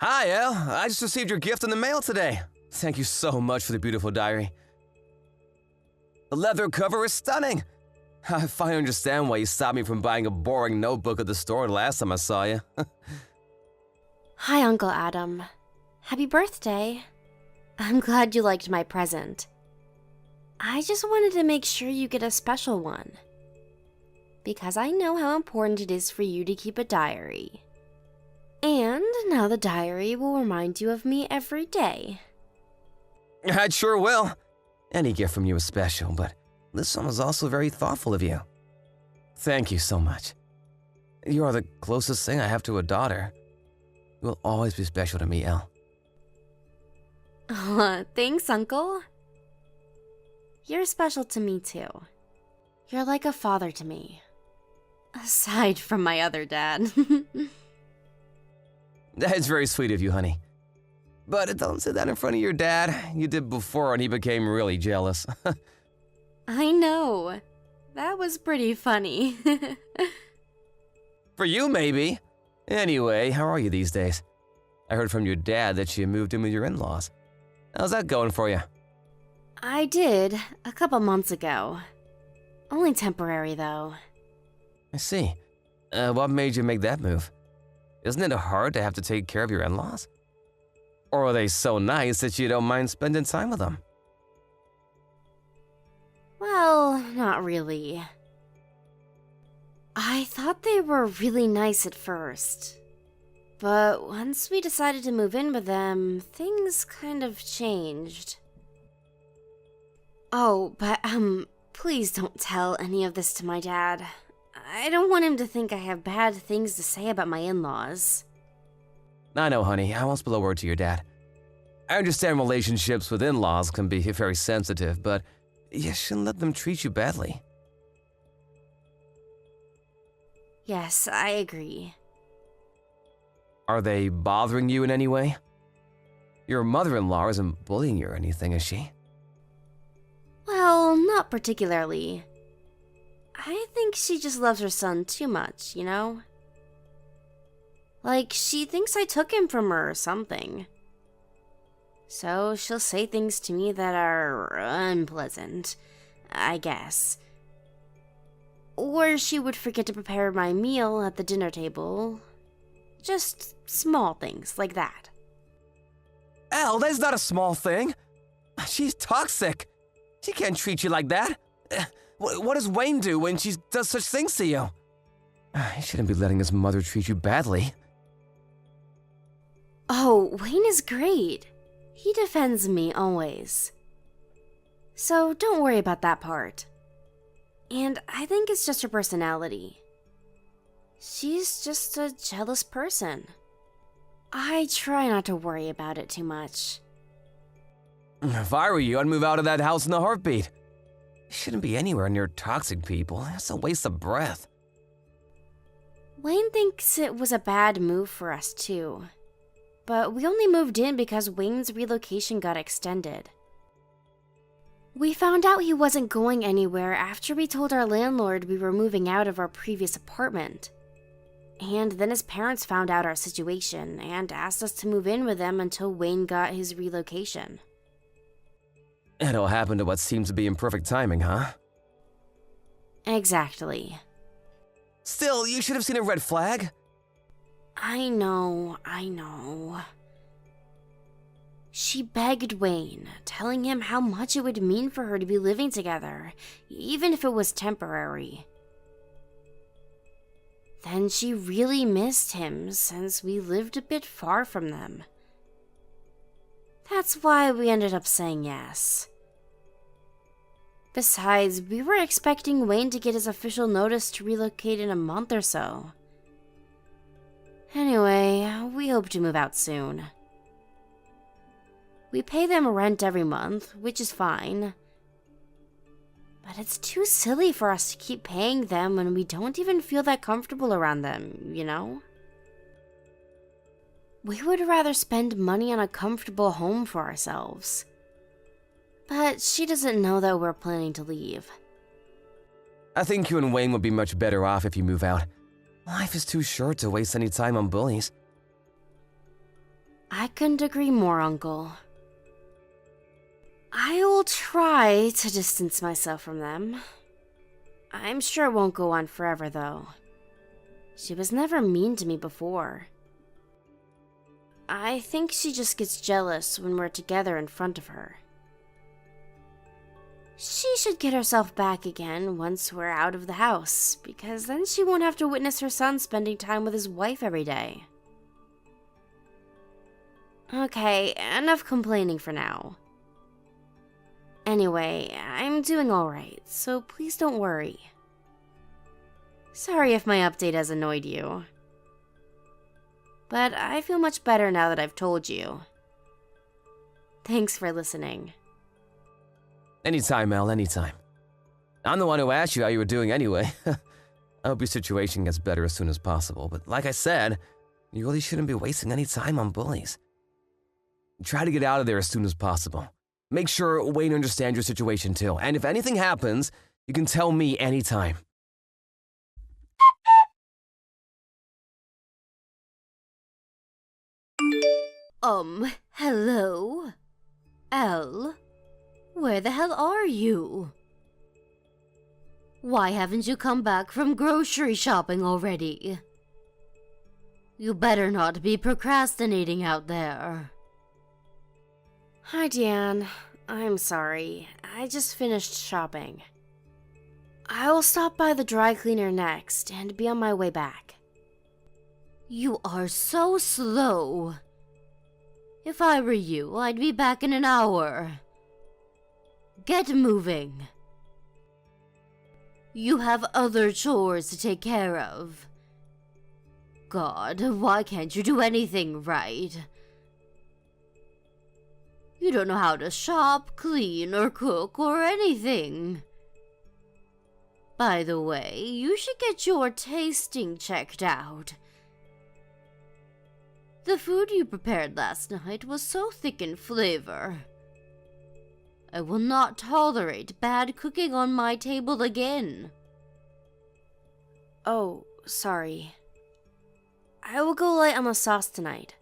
Hi, Elle. I just received your gift in the mail today. Thank you so much for the beautiful diary. The leather cover is stunning. I finally understand why you stopped me from buying a boring notebook at the store last time I saw you. Hi, Uncle Adam. Happy birthday. I'm glad you liked my present. I just wanted to make sure you get a special one. Because I know how important it is for you to keep a diary. And now the diary will remind you of me every day. I sure will. Any gift from you is special, but this one was also very thoughtful of you. Thank you so much. You are the closest thing I have to a daughter. You will always be special to me, Elle. Thanks, Uncle. You're special to me, too. You're like a father to me. Aside from my other dad. That's very sweet of you, honey. But don't say that in front of your dad. You did before and he became really jealous. I know. That was pretty funny. For you, maybe. Anyway, how are you these days? I heard from your dad that you moved in with your in-laws. How's that going for you? I did, a couple months ago. Only temporary, though. I see. What made you make that move? Isn't it hard to have to take care of your in-laws? Or are they so nice that you don't mind spending time with them? Well, not really. I thought they were really nice at first. But once we decided to move in with them, things kind of changed. Oh, but, please don't tell any of this to my dad. I don't want him to think I have bad things to say about my in-laws. I know, honey. I won't spill a word to your dad. I understand relationships with in-laws can be very sensitive, but you shouldn't let them treat you badly. Yes, I agree. Are they bothering you in any way? Your mother-in-law isn't bullying you or anything, is she? Well, not particularly. I think she just loves her son too much, you know? Like, she thinks I took him from her or something. So she'll say things to me that are unpleasant, I guess. Or she would forget to prepare my meal at the dinner table. Just small things like that. Elle, that's not a small thing. She's toxic. She can't treat you like that. What does Wayne do when she does such things to you? He shouldn't be letting his mother treat you badly. Oh, Wayne is great. He defends me always. So don't worry about that part. And I think it's just her personality. She's just a jealous person. I try not to worry about it too much. If I were you, I'd move out of that house in a heartbeat. You shouldn't be anywhere near toxic people. It's a waste of breath. Wayne thinks it was a bad move for us too. But we only moved in because Wayne's relocation got extended. We found out he wasn't going anywhere after we told our landlord we were moving out of our previous apartment. And then his parents found out our situation and asked us to move in with them until Wayne got his relocation. It all happened at what seems to be imperfect timing, huh? Exactly. Still, you should have seen a red flag. I know. She begged Wayne, telling him how much it would mean for her to be living together, even if it was temporary. Then she really missed him since we lived a bit far from them. That's why we ended up saying yes. Besides, we were expecting Wayne to get his official notice to relocate in a month or so. Anyway, we hope to move out soon. We pay them rent every month, which is fine. But it's too silly for us to keep paying them when we don't even feel that comfortable around them, you know? We would rather spend money on a comfortable home for ourselves. But she doesn't know that we're planning to leave. I think you and Wayne would be much better off if you move out. Life is too short to waste any time on bullies. I couldn't agree more, Uncle. I will try to distance myself from them. I'm sure it won't go on forever, though. She was never mean to me before. I think she just gets jealous when we're together in front of her. She should get herself back again once we're out of the house, because then she won't have to witness her son spending time with his wife every day. Okay, enough complaining for now. Anyway, I'm doing alright, so please don't worry. Sorry if my update has annoyed you. But I feel much better now that I've told you. Thanks for listening. Anytime, Elle, anytime. I'm the one who asked you how you were doing anyway. I hope your situation gets better as soon as possible, but like I said, you really shouldn't be wasting any time on bullies. Try to get out of there as soon as possible. Make sure Wayne understands your situation too, and if anything happens, you can tell me anytime. Hello? Elle? Where the hell are you? Why haven't you come back from grocery shopping already? You better not be procrastinating out there. Hi, Deanne. I'm sorry. I just finished shopping. I will stop by the dry cleaner next and be on my way back. You are so slow. If I were you, I'd be back in an hour. Get moving. You have other chores to take care of. God, why can't you do anything right? You don't know how to shop, clean, or cook, or anything. By the way, you should get your tasting checked out. The food you prepared last night was so thick in flavor. I will not tolerate bad cooking on my table again. Oh, sorry. I will go light on the sauce tonight.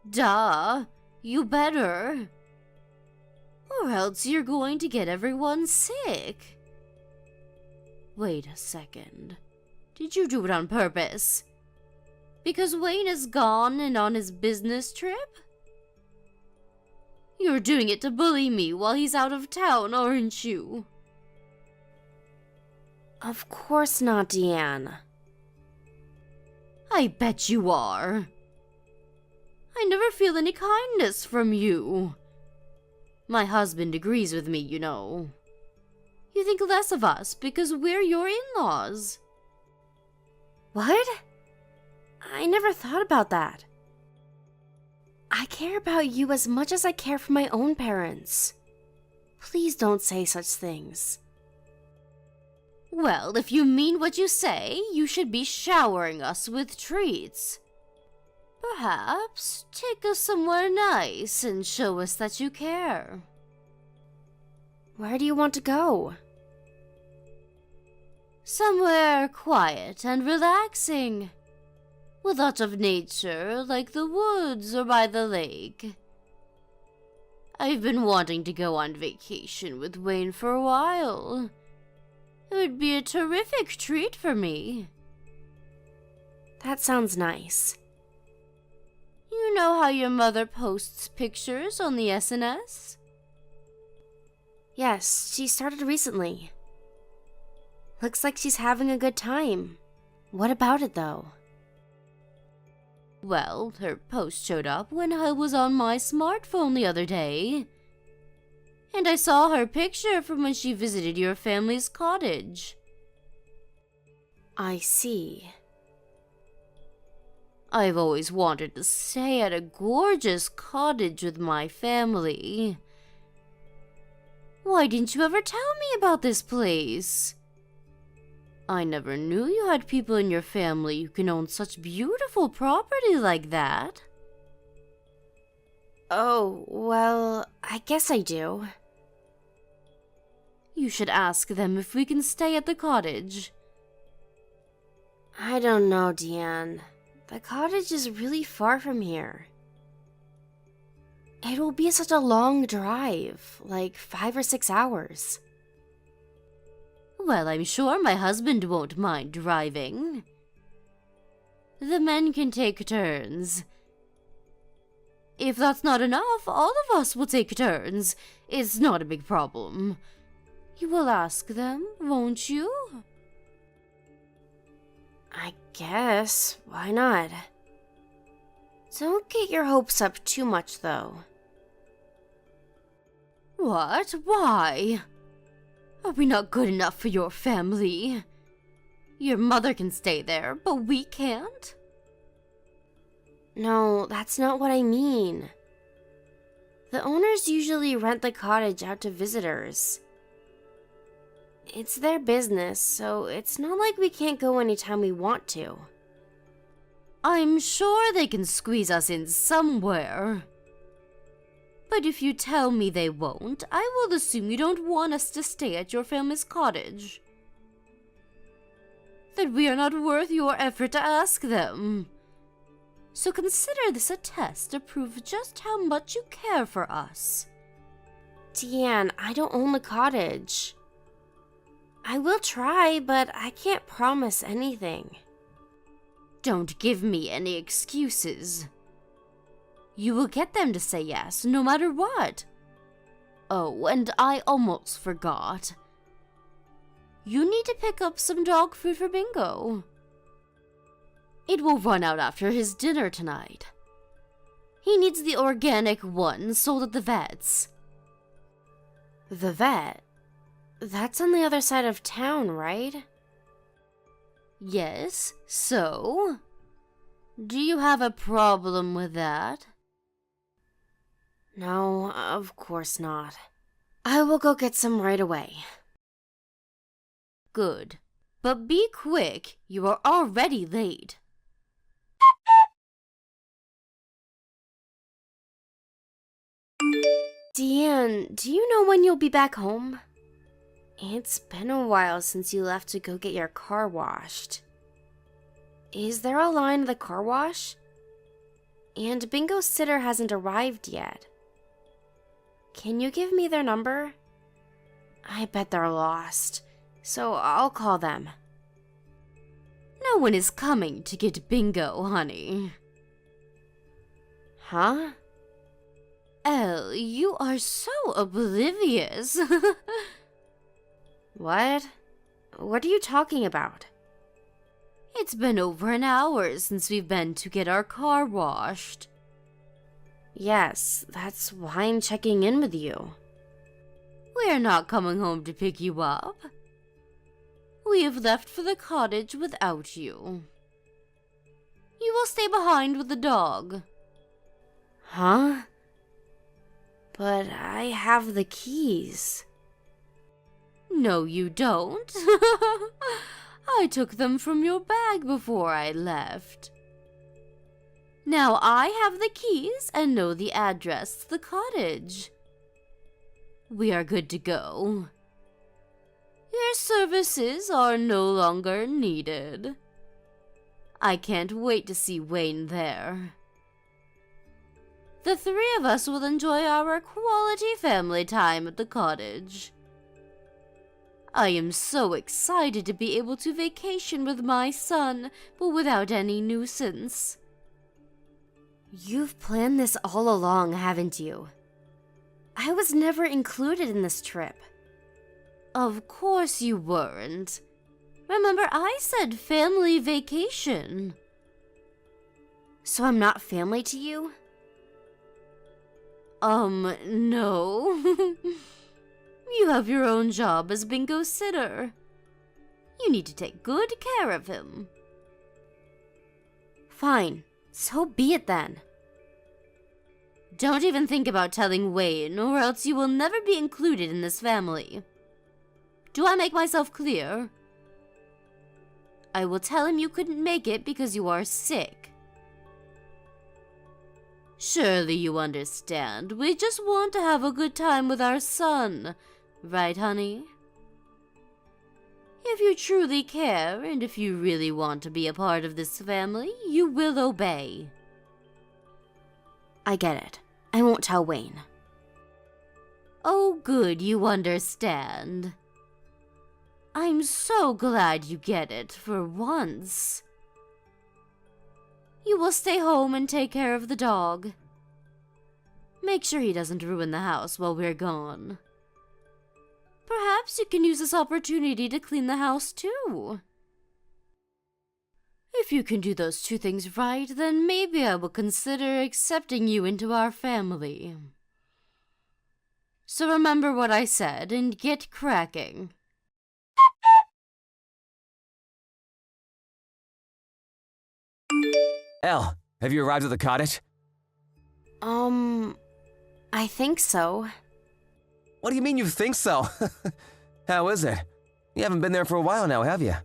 Duh, you better. Or else you're going to get everyone sick. Wait a second. Did you do it on purpose? Because Wayne is gone and on his business trip? You're doing it to bully me while he's out of town, aren't you? Of course not, Deanne. I bet you are. I never feel any kindness from you. My husband agrees with me, you know. You think less of us because we're your in-laws. What? I never thought about that. I care about you as much as I care for my own parents. Please don't say such things. Well, if you mean what you say, you should be showering us with treats. Perhaps take us somewhere nice and show us that you care. Where do you want to go? Somewhere quiet and relaxing. With lots of nature, like the woods or by the lake. I've been wanting to go on vacation with Wayne for a while. It would be a terrific treat for me. That sounds nice. You know how your mother posts pictures on the SNS? Yes, she started recently. Looks like she's having a good time. What about it, though? Well, her post showed up when I was on my smartphone the other day. And I saw her picture from when she visited your family's cottage. I see. I've always wanted to stay at a gorgeous cottage with my family. Why didn't you ever tell me about this place? I never knew you had people in your family who can own such beautiful property like that. Oh, well, I guess I do. You should ask them if we can stay at the cottage. I don't know, Deanne. The cottage is really far from here. It will be such a long drive, like 5 or 6 hours. Well, I'm sure my husband won't mind driving. The men can take turns. If that's not enough, all of us will take turns. It's not a big problem. You will ask them, won't you? I guess. Why not? Don't get your hopes up too much, though. What? Why? Are we not good enough for your family? Your mother can stay there, but we can't? No, that's not what I mean. The owners usually rent the cottage out to visitors. It's their business, so it's not like we can't go anytime we want to. I'm sure they can squeeze us in somewhere. But if you tell me they won't, I will assume you don't want us to stay at your family's cottage. That we are not worth your effort to ask them. So consider this a test to prove just how much you care for us. Deanne, I don't own the cottage. I will try, but I can't promise anything. Don't give me any excuses. You will get them to say yes, no matter what. Oh, and I almost forgot. You need to pick up some dog food for Bingo. It will run out after his dinner tonight. He needs the organic one sold at the vet's. The vet? That's on the other side of town, right? Yes, so? Do you have a problem with that? No, of course not. I will go get some right away. Good. But be quick, you are already late. Deanne, do you know when you'll be back home? It's been a while since you left to go get your car washed. Is there a line at the car wash? And Bingo's sitter hasn't arrived yet. Can you give me their number? I bet they're lost, so I'll call them. No one is coming to get Bingo, honey. Huh? Elle, you are so oblivious. What? What are you talking about? It's been over an hour since we've been to get our car washed. Yes, that's why I'm checking in with you. We're not coming home to pick you up. We have left for the cottage without you. You will stay behind with the dog. Huh? But I have the keys. No, you don't. I took them from your bag before I left. Now I have the keys and know the address to the cottage. We are good to go. Your services are no longer needed. I can't wait to see Wayne there. The three of us will enjoy our quality family time at the cottage. I am so excited to be able to vacation with my son, but without any nuisance. You've planned this all along, haven't you? I was never included in this trip. Of course you weren't. Remember, I said family vacation. So I'm not family to you? No. You have your own job as Bingo's sitter. You need to take good care of him. Fine, so be it then. Don't even think about telling Wayne, or else you will never be included in this family. Do I make myself clear? I will tell him you couldn't make it because you are sick. Surely you understand. We just want to have a good time with our son. Right, honey? If you truly care, and if you really want to be a part of this family, you will obey. I get it. I won't tell Wayne. Oh, good, you understand. I'm so glad you get it for once. You will stay home and take care of the dog. Make sure he doesn't ruin the house while we're gone. Perhaps you can use this opportunity to clean the house too. If you can do those two things right, then maybe I will consider accepting you into our family. So remember what I said and get cracking. Elle, have you arrived at the cottage? I think so. What do you mean you think so? How is it? You haven't been there for a while now, have you?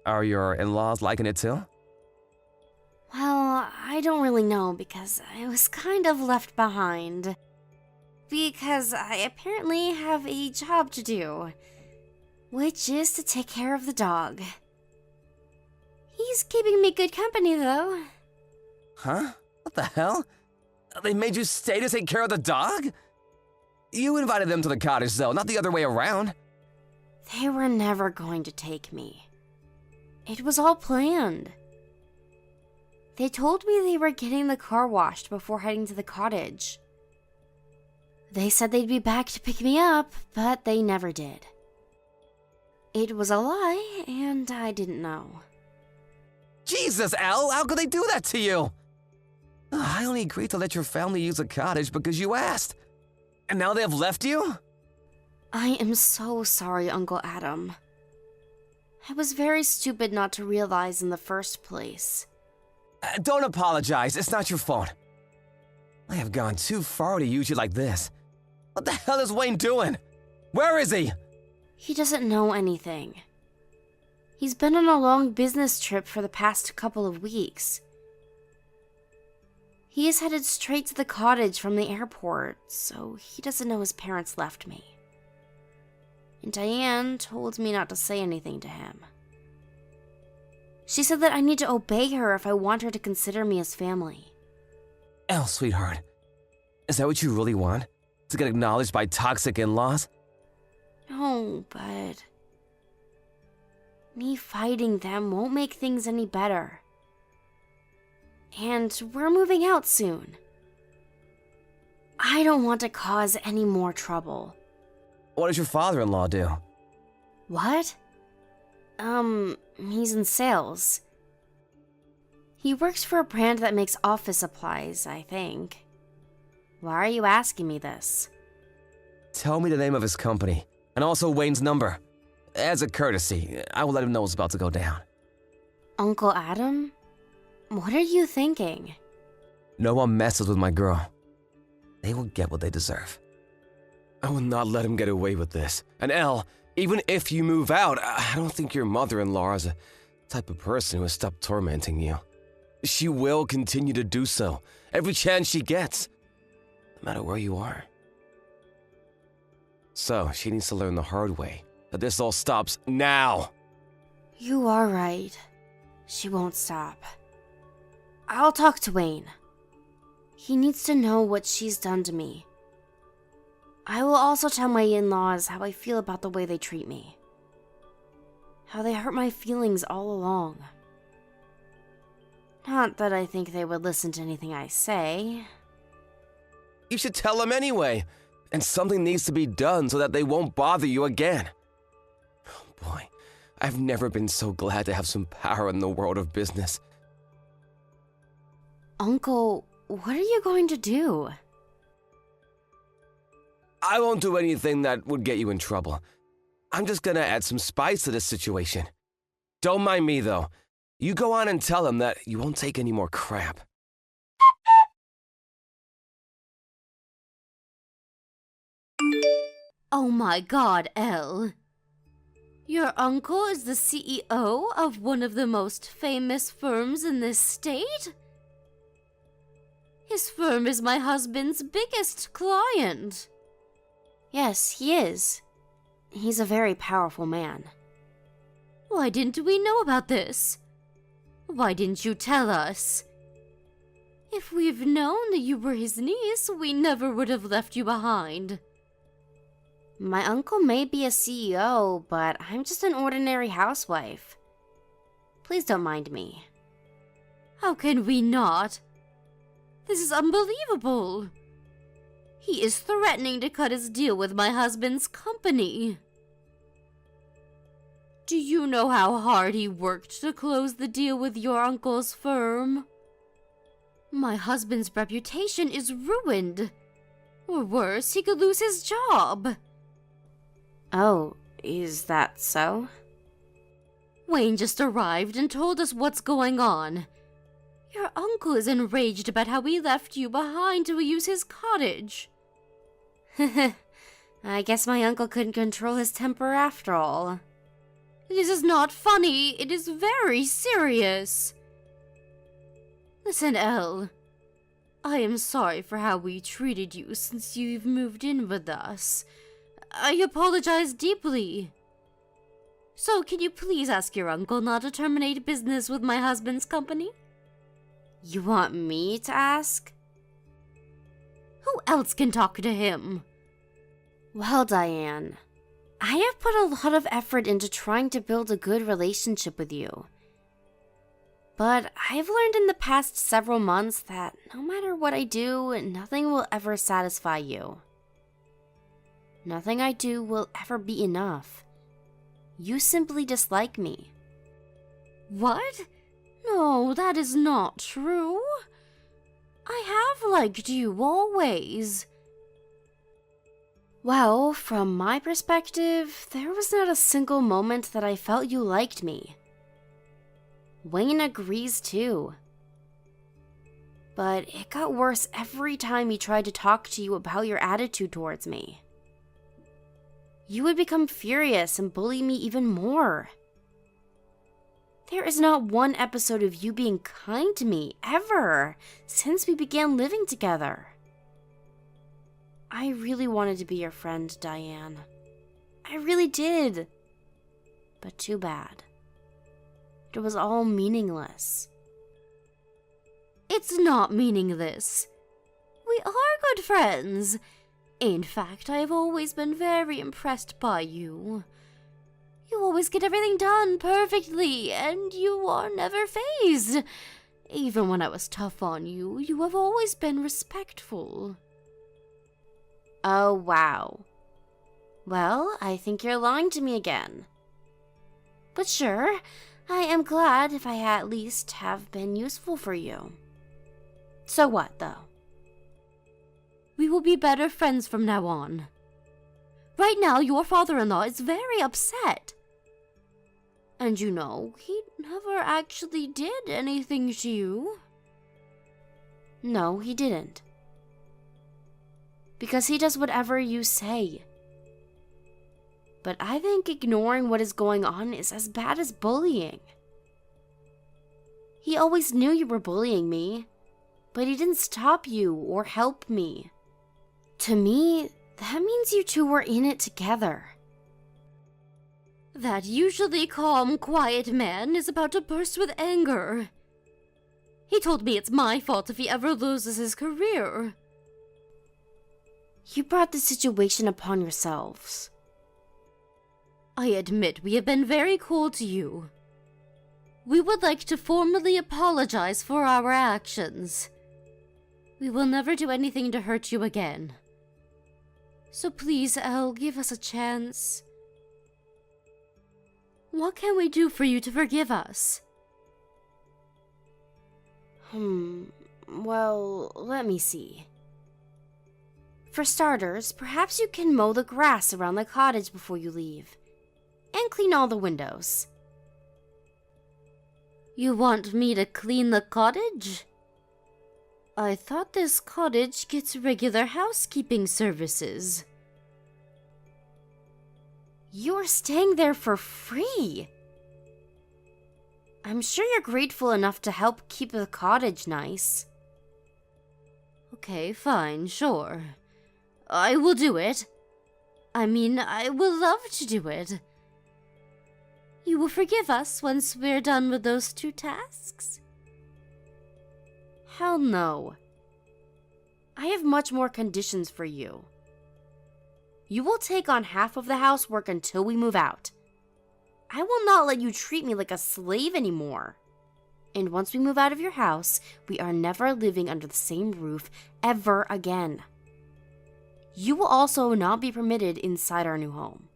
Are your in-laws liking it too? Well, I don't really know because I was kind of left behind. Because I apparently have a job to do, which is to take care of the dog. He's keeping me good company, though. Huh? What the hell? They made you stay to take care of the dog? You invited them to the cottage, though, not the other way around. They were never going to take me. It was all planned. They told me they were getting the car washed before heading to the cottage. They said they'd be back to pick me up, but they never did. It was a lie, and I didn't know. Jesus, Elle, how could they do that to you? I only agreed to let your family use the cottage because you asked. And now they have left you? I am so sorry, Uncle Adam. I was very stupid not to realize in the first place. Don't apologize, it's not your fault. I have gone too far to use you like this. What the hell is Wayne doing? Where is he? He doesn't know anything. He's been on a long business trip for the past couple of weeks. He is headed straight to the cottage from the airport, so he doesn't know his parents left me. And Diane told me not to say anything to him. She said that I need to obey her if I want her to consider me as family. Elle, sweetheart, is that what you really want? To get acknowledged by toxic in-laws? No, but me fighting them won't make things any better. And we're moving out soon. I don't want to cause any more trouble. What does your father-in-law do? What? He's in sales. He works for a brand that makes office supplies, I think. Why are you asking me this? Tell me the name of his company, and also Wayne's number. As a courtesy, I will let him know what's about to go down. Uncle Adam? What are you thinking? No one messes with my girl. They will get what they deserve. I will not let him get away with this. And Elle, even if you move out, I don't think your mother-in-law is a type of person who will stop tormenting you. She will continue to do so, every chance she gets, no matter where you are. So, she needs to learn the hard way that this all stops now. You are right. She won't stop. I'll talk to Wayne. He needs to know what she's done to me. I will also tell my in-laws how I feel about the way they treat me. How they hurt my feelings all along. Not that I think they would listen to anything I say. You should tell them anyway, and something needs to be done so that they won't bother you again. Oh boy, I've never been so glad to have some power in the world of business. Uncle, what are you going to do? I won't do anything that would get you in trouble. I'm just gonna add some spice to this situation. Don't mind me, though. You go on and tell him that you won't take any more crap. Oh my God, Elle. Your uncle is the CEO of one of the most famous firms in this state? His firm is my husband's biggest client. Yes, he is. He's a very powerful man. Why didn't we know about this? Why didn't you tell us? If we've known that you were his niece, we never would have left you behind. My uncle may be a CEO, but I'm just an ordinary housewife. Please don't mind me. How can we not? This is unbelievable. He is threatening to cut his deal with my husband's company. Do you know how hard he worked to close the deal with your uncle's firm? My husband's reputation is ruined. Or worse, he could lose his job. Oh, is that so? Wayne just arrived and told us what's going on. Your uncle is enraged about how we left you behind to use his cottage. I guess my uncle couldn't control his temper after all. This is not funny. It is very serious. Listen, Elle. I am sorry for how we treated you since you've moved in with us. I apologize deeply. So, can you please ask your uncle not to terminate business with my husband's company? You want me to ask? Who else can talk to him? Well, Diane, I have put a lot of effort into trying to build a good relationship with you. But I've learned in the past several months that no matter what I do, nothing will ever satisfy you. Nothing I do will ever be enough. You simply dislike me. What? No, that is not true. I have liked you always. Well, from my perspective, there was not a single moment that I felt you liked me. Wayne agrees too. But it got worse every time he tried to talk to you about your attitude towards me. You would become furious and bully me even more. There is not one episode of you being kind to me, ever, since we began living together. I really wanted to be your friend, Diane. I really did. But too bad. It was all meaningless. It's not meaningless. We are good friends. In fact, I have always been very impressed by you. You always get everything done perfectly, and you are never fazed. Even when I was tough on you, you have always been respectful. Oh, wow. Well, I think you're lying to me again. But sure, I am glad if I at least have been useful for you. So what, though? We will be better friends from now on. Right now, your father-in-law is very upset. And you know, he never actually did anything to you. No, he didn't. Because he does whatever you say. But I think ignoring what is going on is as bad as bullying. He always knew you were bullying me, but he didn't stop you or help me. To me, that means you two were in it together. That usually calm, quiet man is about to burst with anger. He told me it's my fault if he ever loses his career. You brought the situation upon yourselves. I admit we have been very cold to you. We would like to formally apologize for our actions. We will never do anything to hurt you again. So please, Elle, give us a chance. What can we do for you to forgive us? Well, let me see. For starters, perhaps you can mow the grass around the cottage before you leave. And clean all the windows. You want me to clean the cottage? I thought this cottage gets regular housekeeping services. You're staying there for free. I'm sure you're grateful enough to help keep the cottage nice. Okay, fine, sure. I will do it. I mean, I will love to do it. You will forgive us once we're done with those two tasks? Hell no. I have much more conditions for you. You will take on half of the housework until we move out. I will not let you treat me like a slave anymore. And once we move out of your house, we are never living under the same roof ever again. You will also not be permitted inside our new home.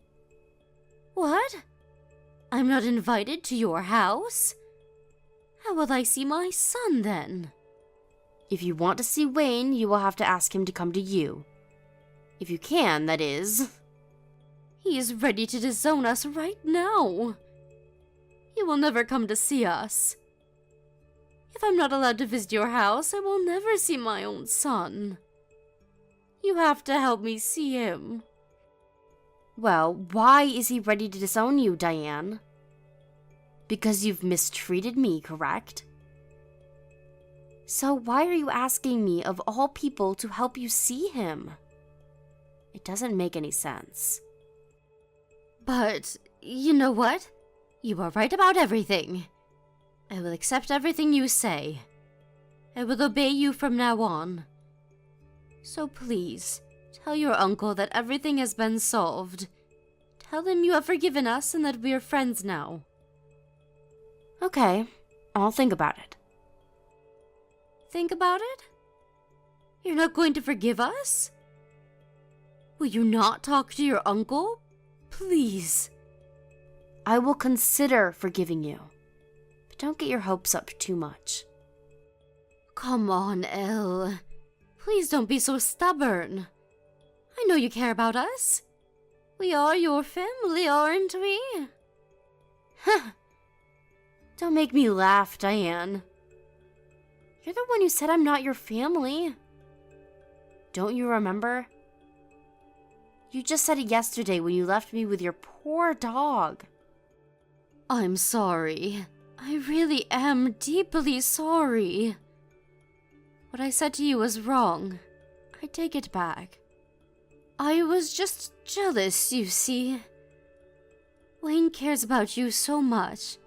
What? I'm not invited to your house? How will I see my son then? If you want to see Wayne, you will have to ask him to come to you. If you can, that is. He is ready to disown us right now. He will never come to see us. If I'm not allowed to visit your house, I will never see my own son. You have to help me see him. Well, why is he ready to disown you, Diane? Because you've mistreated me, correct? So why are you asking me, of all people, to help you see him? It doesn't make any sense. But, you know what? You are right about everything. I will accept everything you say. I will obey you from now on. So please, tell your uncle that everything has been solved. Tell him you have forgiven us and that we are friends now. Okay, I'll think about it. Think about it? You're not going to forgive us? Will you not talk to your uncle? Please. I will consider forgiving you. But don't get your hopes up too much. Come on, Elle. Please don't be so stubborn. I know you care about us. We are your family, aren't we? Huh. Don't make me laugh, Diane. You're the one who said I'm not your family. Don't you remember? You just said it yesterday when you left me with your poor dog. I'm sorry. I really am deeply sorry. What I said to you was wrong. I take it back. I was just jealous, you see. Wayne cares about you so much.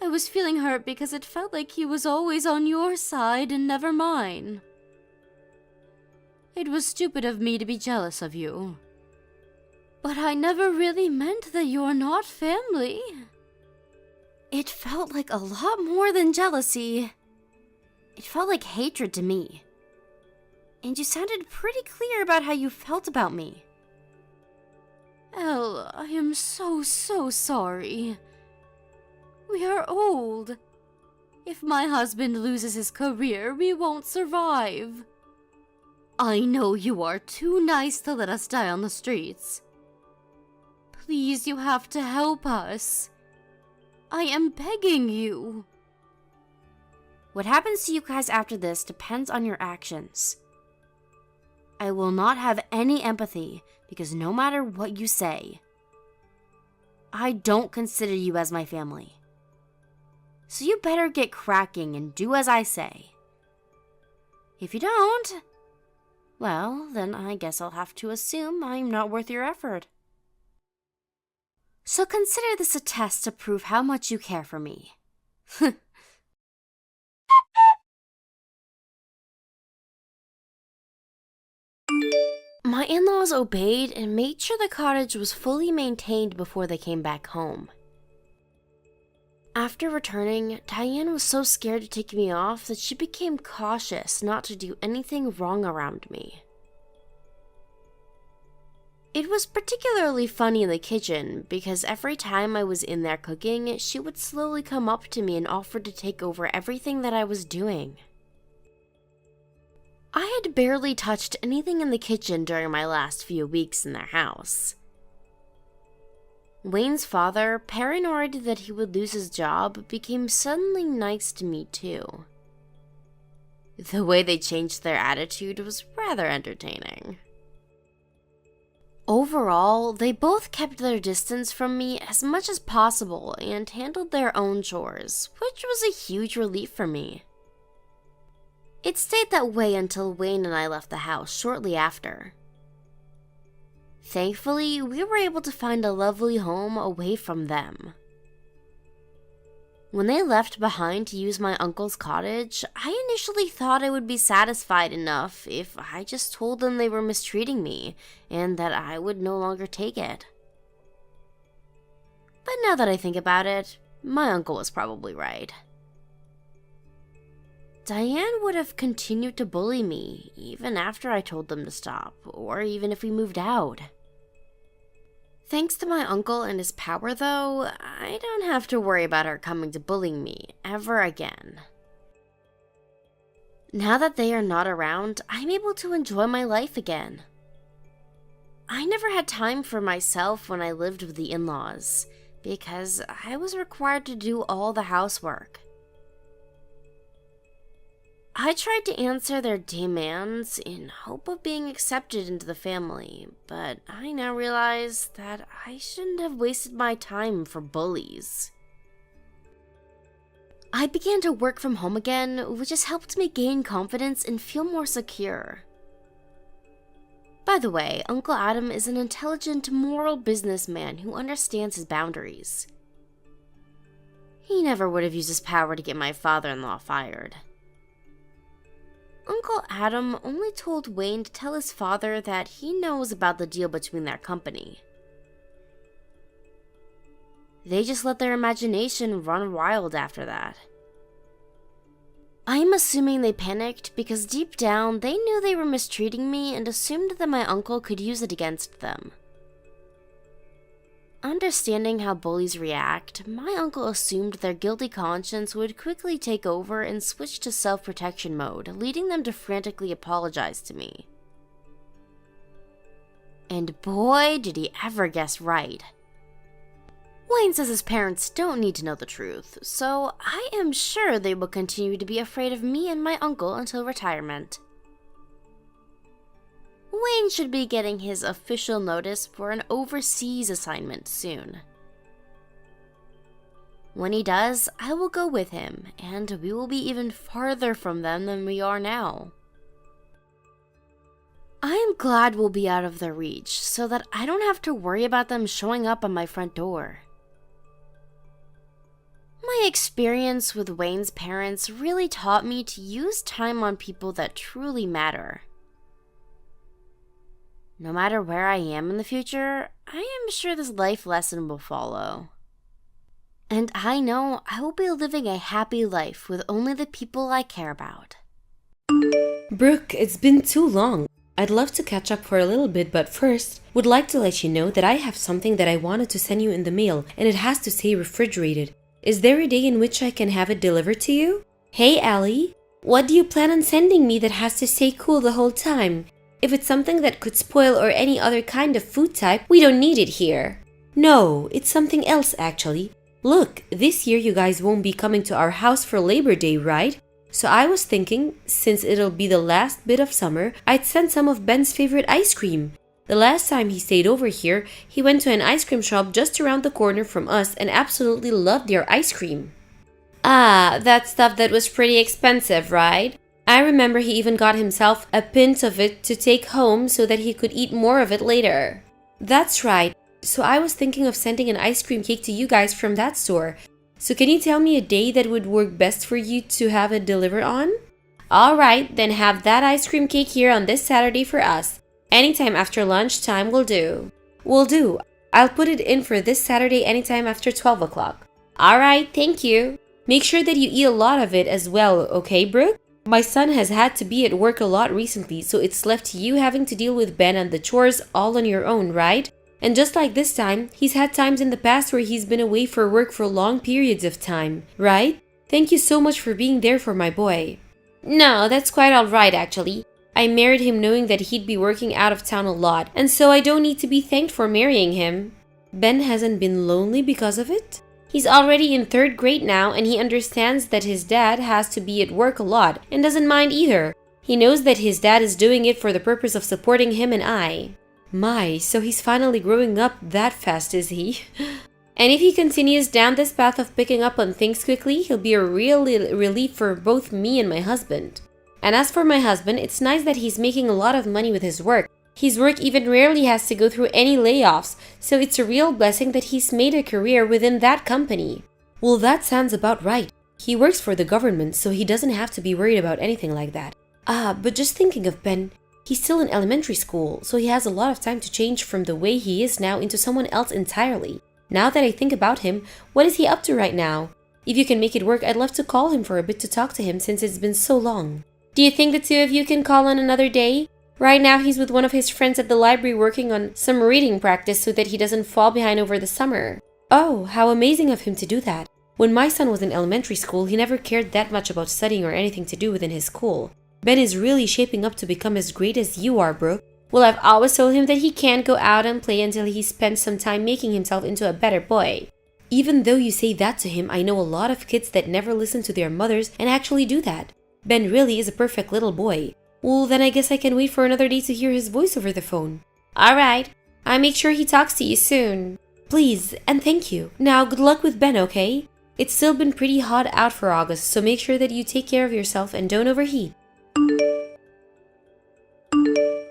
I was feeling hurt because it felt like he was always on your side and never mine. It was stupid of me to be jealous of you. But I never really meant that you're not family. It felt like a lot more than jealousy. It felt like hatred to me. And you sounded pretty clear about how you felt about me. Elle, I am so sorry. We are old. If my husband loses his career, we won't survive. I know you are too nice to let us die on the streets. Please, you have to help us. I am begging you. What happens to you guys after this depends on your actions. I will not have any empathy because no matter what you say, I don't consider you as my family. So you better get cracking and do as I say. If you don't, well, then I guess I'll have to assume I'm not worth your effort. So consider this a test to prove how much you care for me. My in-laws obeyed and made sure the cottage was fully maintained before they came back home. After returning, Diane was so scared to take me off that she became cautious not to do anything wrong around me. It was particularly funny in the kitchen because every time I was in there cooking, she would slowly come up to me and offer to take over everything that I was doing. I had barely touched anything in the kitchen during my last few weeks in their house. Wayne's father, paranoid that he would lose his job, became suddenly nice to me too. The way they changed their attitude was rather entertaining. Overall, they both kept their distance from me as much as possible and handled their own chores, which was a huge relief for me. It stayed that way until Wayne and I left the house shortly after. Thankfully, we were able to find a lovely home away from them. When they left behind to use my uncle's cottage, I initially thought I would be satisfied enough if I just told them they were mistreating me and that I would no longer take it. But now that I think about it, my uncle was probably right. Diane would have continued to bully me even after I told them to stop, or even if we moved out. Thanks to my uncle and his power, though, I don't have to worry about her coming to bullying me ever again. Now that they are not around, I'm able to enjoy my life again. I never had time for myself when I lived with the in-laws, because I was required to do all the housework. I tried to answer their demands in hope of being accepted into the family, but I now realize that I shouldn't have wasted my time for bullies. I began to work from home again, which has helped me gain confidence and feel more secure. By the way, Uncle Adam is an intelligent, moral businessman who understands his boundaries. He never would have used his power to get my father-in-law fired. Uncle Adam only told Wayne to tell his father that he knows about the deal between their company. They just let their imagination run wild after that. I am assuming they panicked because deep down they knew they were mistreating me and assumed that my uncle could use it against them. Understanding how bullies react, my uncle assumed their guilty conscience would quickly take over and switch to self-protection mode, leading them to frantically apologize to me. And boy, did he ever guess right. Wayne says his parents don't need to know the truth, so I am sure they will continue to be afraid of me and my uncle until retirement. Wayne should be getting his official notice for an overseas assignment soon. When he does, I will go with him, and we will be even farther from them than we are now. I am glad we'll be out of their reach, so that I don't have to worry about them showing up on my front door. My experience with Wayne's parents really taught me to use time on people that truly matter. No matter where I am in the future, I am sure this life lesson will follow. And I know I will be living a happy life with only the people I care about. Brooke, it's been too long. I'd love to catch up for a little bit, but first, would like to let you know that I have something that I wanted to send you in the mail, and it has to say refrigerated. Is there a day in which I can have it delivered to you? Hey, Elle, what do you plan on sending me that has to stay cool the whole time? If it's something that could spoil or any other kind of food type, we don't need it here. No, it's something else actually. Look, this year you guys won't be coming to our house for Labor Day, right? So I was thinking, since it'll be the last bit of summer, I'd send some of Ben's favorite ice cream. The last time he stayed over here, he went to an ice cream shop just around the corner from us and absolutely loved their ice cream. Ah, that stuff that was pretty expensive, right? I remember he even got himself a pint of it to take home so that he could eat more of it later. That's right. So I was thinking of sending an ice cream cake to you guys from that store. So can you tell me a day that would work best for you to have it delivered on? Alright, then have that ice cream cake here on this Saturday for us. Anytime after lunchtime will do. Will do. I'll put it in for this Saturday anytime after 12 o'clock. Alright, thank you. Make sure that you eat a lot of it as well, okay, Brooke? My son has had to be at work a lot recently, so it's left to you having to deal with Ben and the chores all on your own, right? And just like this time, he's had times in the past where he's been away for work for long periods of time, right? Thank you so much for being there for my boy. No, that's quite alright actually. I married him knowing that he'd be working out of town a lot, and so I don't need to be thanked for marrying him. Ben hasn't been lonely because of it? He's already in 3rd grade now, and he understands that his dad has to be at work a lot and doesn't mind either. He knows that his dad is doing it for the purpose of supporting him and I. My, so he's finally growing up that fast, is he? And if he continues down this path of picking up on things quickly, he'll be a real relief for both me and my husband. And as for my husband, it's nice that he's making a lot of money with his work. His work even rarely has to go through any layoffs, so it's a real blessing that he's made a career within that company. Well, that sounds about right. He works for the government, so he doesn't have to be worried about anything like that. But just thinking of Ben, he's still in elementary school, so he has a lot of time to change from the way he is now into someone else entirely. Now that I think about him, what is he up to right now? If you can make it work, I'd love to call him for a bit to talk to him since it's been so long. Do you think the two of you can call on another day? Right now, he's with one of his friends at the library working on some reading practice so that he doesn't fall behind over the summer. Oh, how amazing of him to do that. When my son was in elementary school, he never cared that much about studying or anything to do within his school. Ben is really shaping up to become as great as you are, Brooke. Well, I've always told him that he can't go out and play until he spends some time making himself into a better boy. Even though you say that to him, I know a lot of kids that never listen to their mothers and actually do that. Ben really is a perfect little boy. Well, then I guess I can wait for another day to hear his voice over the phone. Alright, I'll make sure he talks to you soon. Please, and thank you. Now, good luck with Ben, okay? It's still been pretty hot out for August, so make sure that you take care of yourself and don't overheat.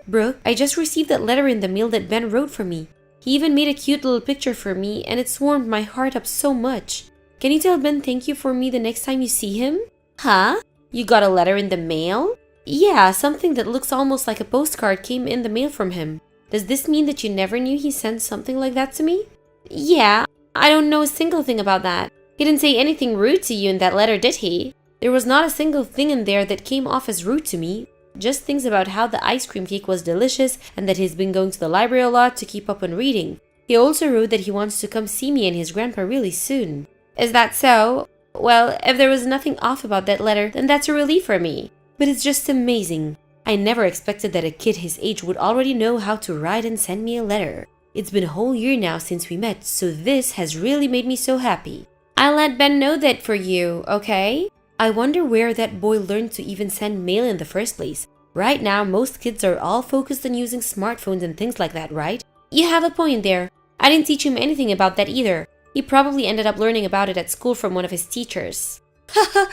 Brooke, I just received that letter in the mail that Ben wrote for me. He even made a cute little picture for me, and it's warmed my heart up so much. Can you tell Ben thank you for me the next time you see him? Huh? You got a letter in the mail? Yeah, something that looks almost like a postcard came in the mail from him. Does this mean that you never knew he sent something like that to me? Yeah, I don't know a single thing about that. He didn't say anything rude to you in that letter, did he? There was not a single thing in there that came off as rude to me. Just things about how the ice cream cake was delicious and that he's been going to the library a lot to keep up on reading. He also wrote that he wants to come see me and his grandpa really soon. Is that so? Well, if there was nothing off about that letter, then that's a relief for me. But it's just amazing. I never expected that a kid his age would already know how to write and send me a letter. It's been a whole year now since we met, so this has really made me so happy. I'll let Ben know that for you, okay? I wonder where that boy learned to even send mail in the first place. Right now, most kids are all focused on using smartphones and things like that, right? You have a point there. I didn't teach him anything about that either. He probably ended up learning about it at school from one of his teachers. Haha,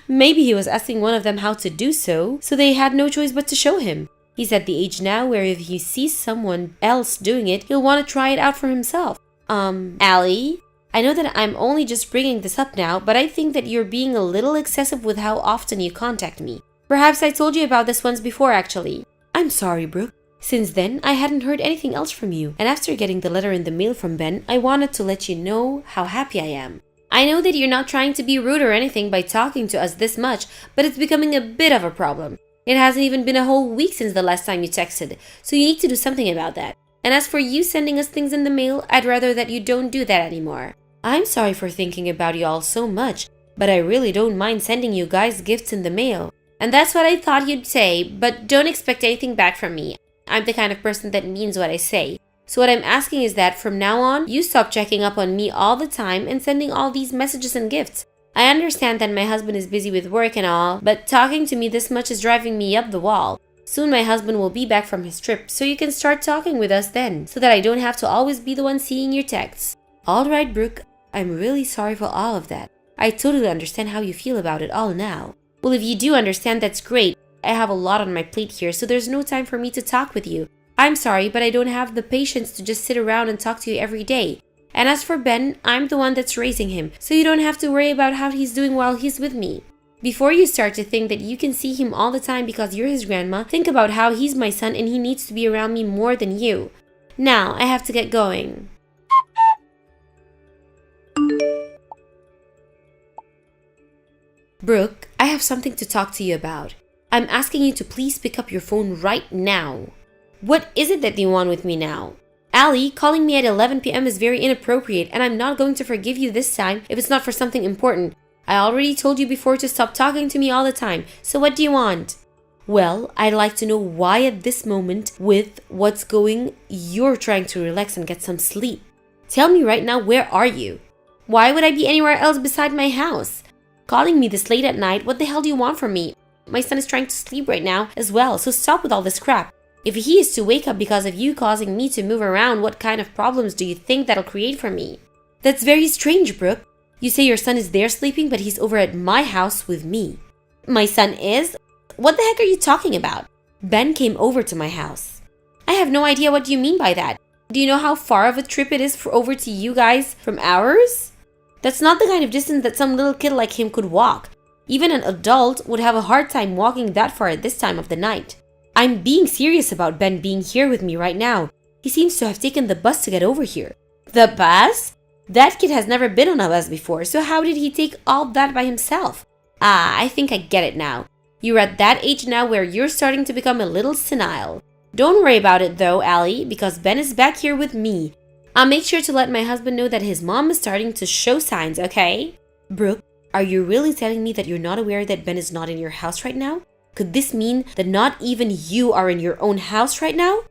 maybe he was asking one of them how to do so they had no choice but to show him. He's at the age now where if he sees someone else doing it, he'll want to try it out for himself. Elle? I know that I'm only just bringing this up now, but I think that you're being a little excessive with how often you contact me. Perhaps I told you about this once before, actually. I'm sorry, Brooke. Since then, I hadn't heard anything else from you, and after getting the letter in the mail from Ben, I wanted to let you know how happy I am. I know that you're not trying to be rude or anything by talking to us this much, but it's becoming a bit of a problem. It hasn't even been a whole week since the last time you texted, so you need to do something about that. And as for you sending us things in the mail, I'd rather that you don't do that anymore. I'm sorry for thinking about you all so much, but I really don't mind sending you guys gifts in the mail. And that's what I thought you'd say, but don't expect anything back from me. I'm the kind of person that means what I say. So what I'm asking is that from now on, you stop checking up on me all the time and sending all these messages and gifts. I understand that my husband is busy with work and all, but talking to me this much is driving me up the wall. Soon my husband will be back from his trip, so you can start talking with us then, so that I don't have to always be the one seeing your texts. Alright, Brooke, I'm really sorry for all of that. I totally understand how you feel about it all now. Well, if you do understand, that's great. I have a lot on my plate here, so there's no time for me to talk with you. I'm sorry, but I don't have the patience to just sit around and talk to you every day. And as for Ben, I'm the one that's raising him, so you don't have to worry about how he's doing while he's with me. Before you start to think that you can see him all the time because you're his grandma, think about how he's my son and he needs to be around me more than you. Now, I have to get going. Brooke, I have something to talk to you about. I'm asking you to please pick up your phone right now. What is it that you want with me now? Elle, calling me at 11 p.m. is very inappropriate, and I'm not going to forgive you this time if it's not for something important. I already told you before to stop talking to me all the time, so what do you want? Well, I'd like to know why at this moment, with what's going, you're trying to relax and get some sleep. Tell me right now, where are you? Why would I be anywhere else beside my house? Calling me this late at night, what the hell do you want from me? My son is trying to sleep right now as well, so stop with all this crap. If he is to wake up because of you causing me to move around, what kind of problems do you think that'll create for me? That's very strange, Brooke. You say your son is there sleeping, but he's over at my house with me. My son is? What the heck are you talking about? Ben came over to my house. I have no idea what you mean by that. Do you know how far of a trip it is over to you guys from ours? That's not the kind of distance that some little kid like him could walk. Even an adult would have a hard time walking that far at this time of the night. I'm being serious about Ben being here with me right now. He seems to have taken the bus to get over here. The bus? That kid has never been on a bus before, so how did he take all that by himself? Ah, I think I get it now. You're at that age now where you're starting to become a little senile. Don't worry about it though, Elle, because Ben is back here with me. I'll make sure to let my husband know that his mom is starting to show signs, okay? Brooke, are you really telling me that you're not aware that Ben is not in your house right now? Could this mean that not even you are in your own house right now?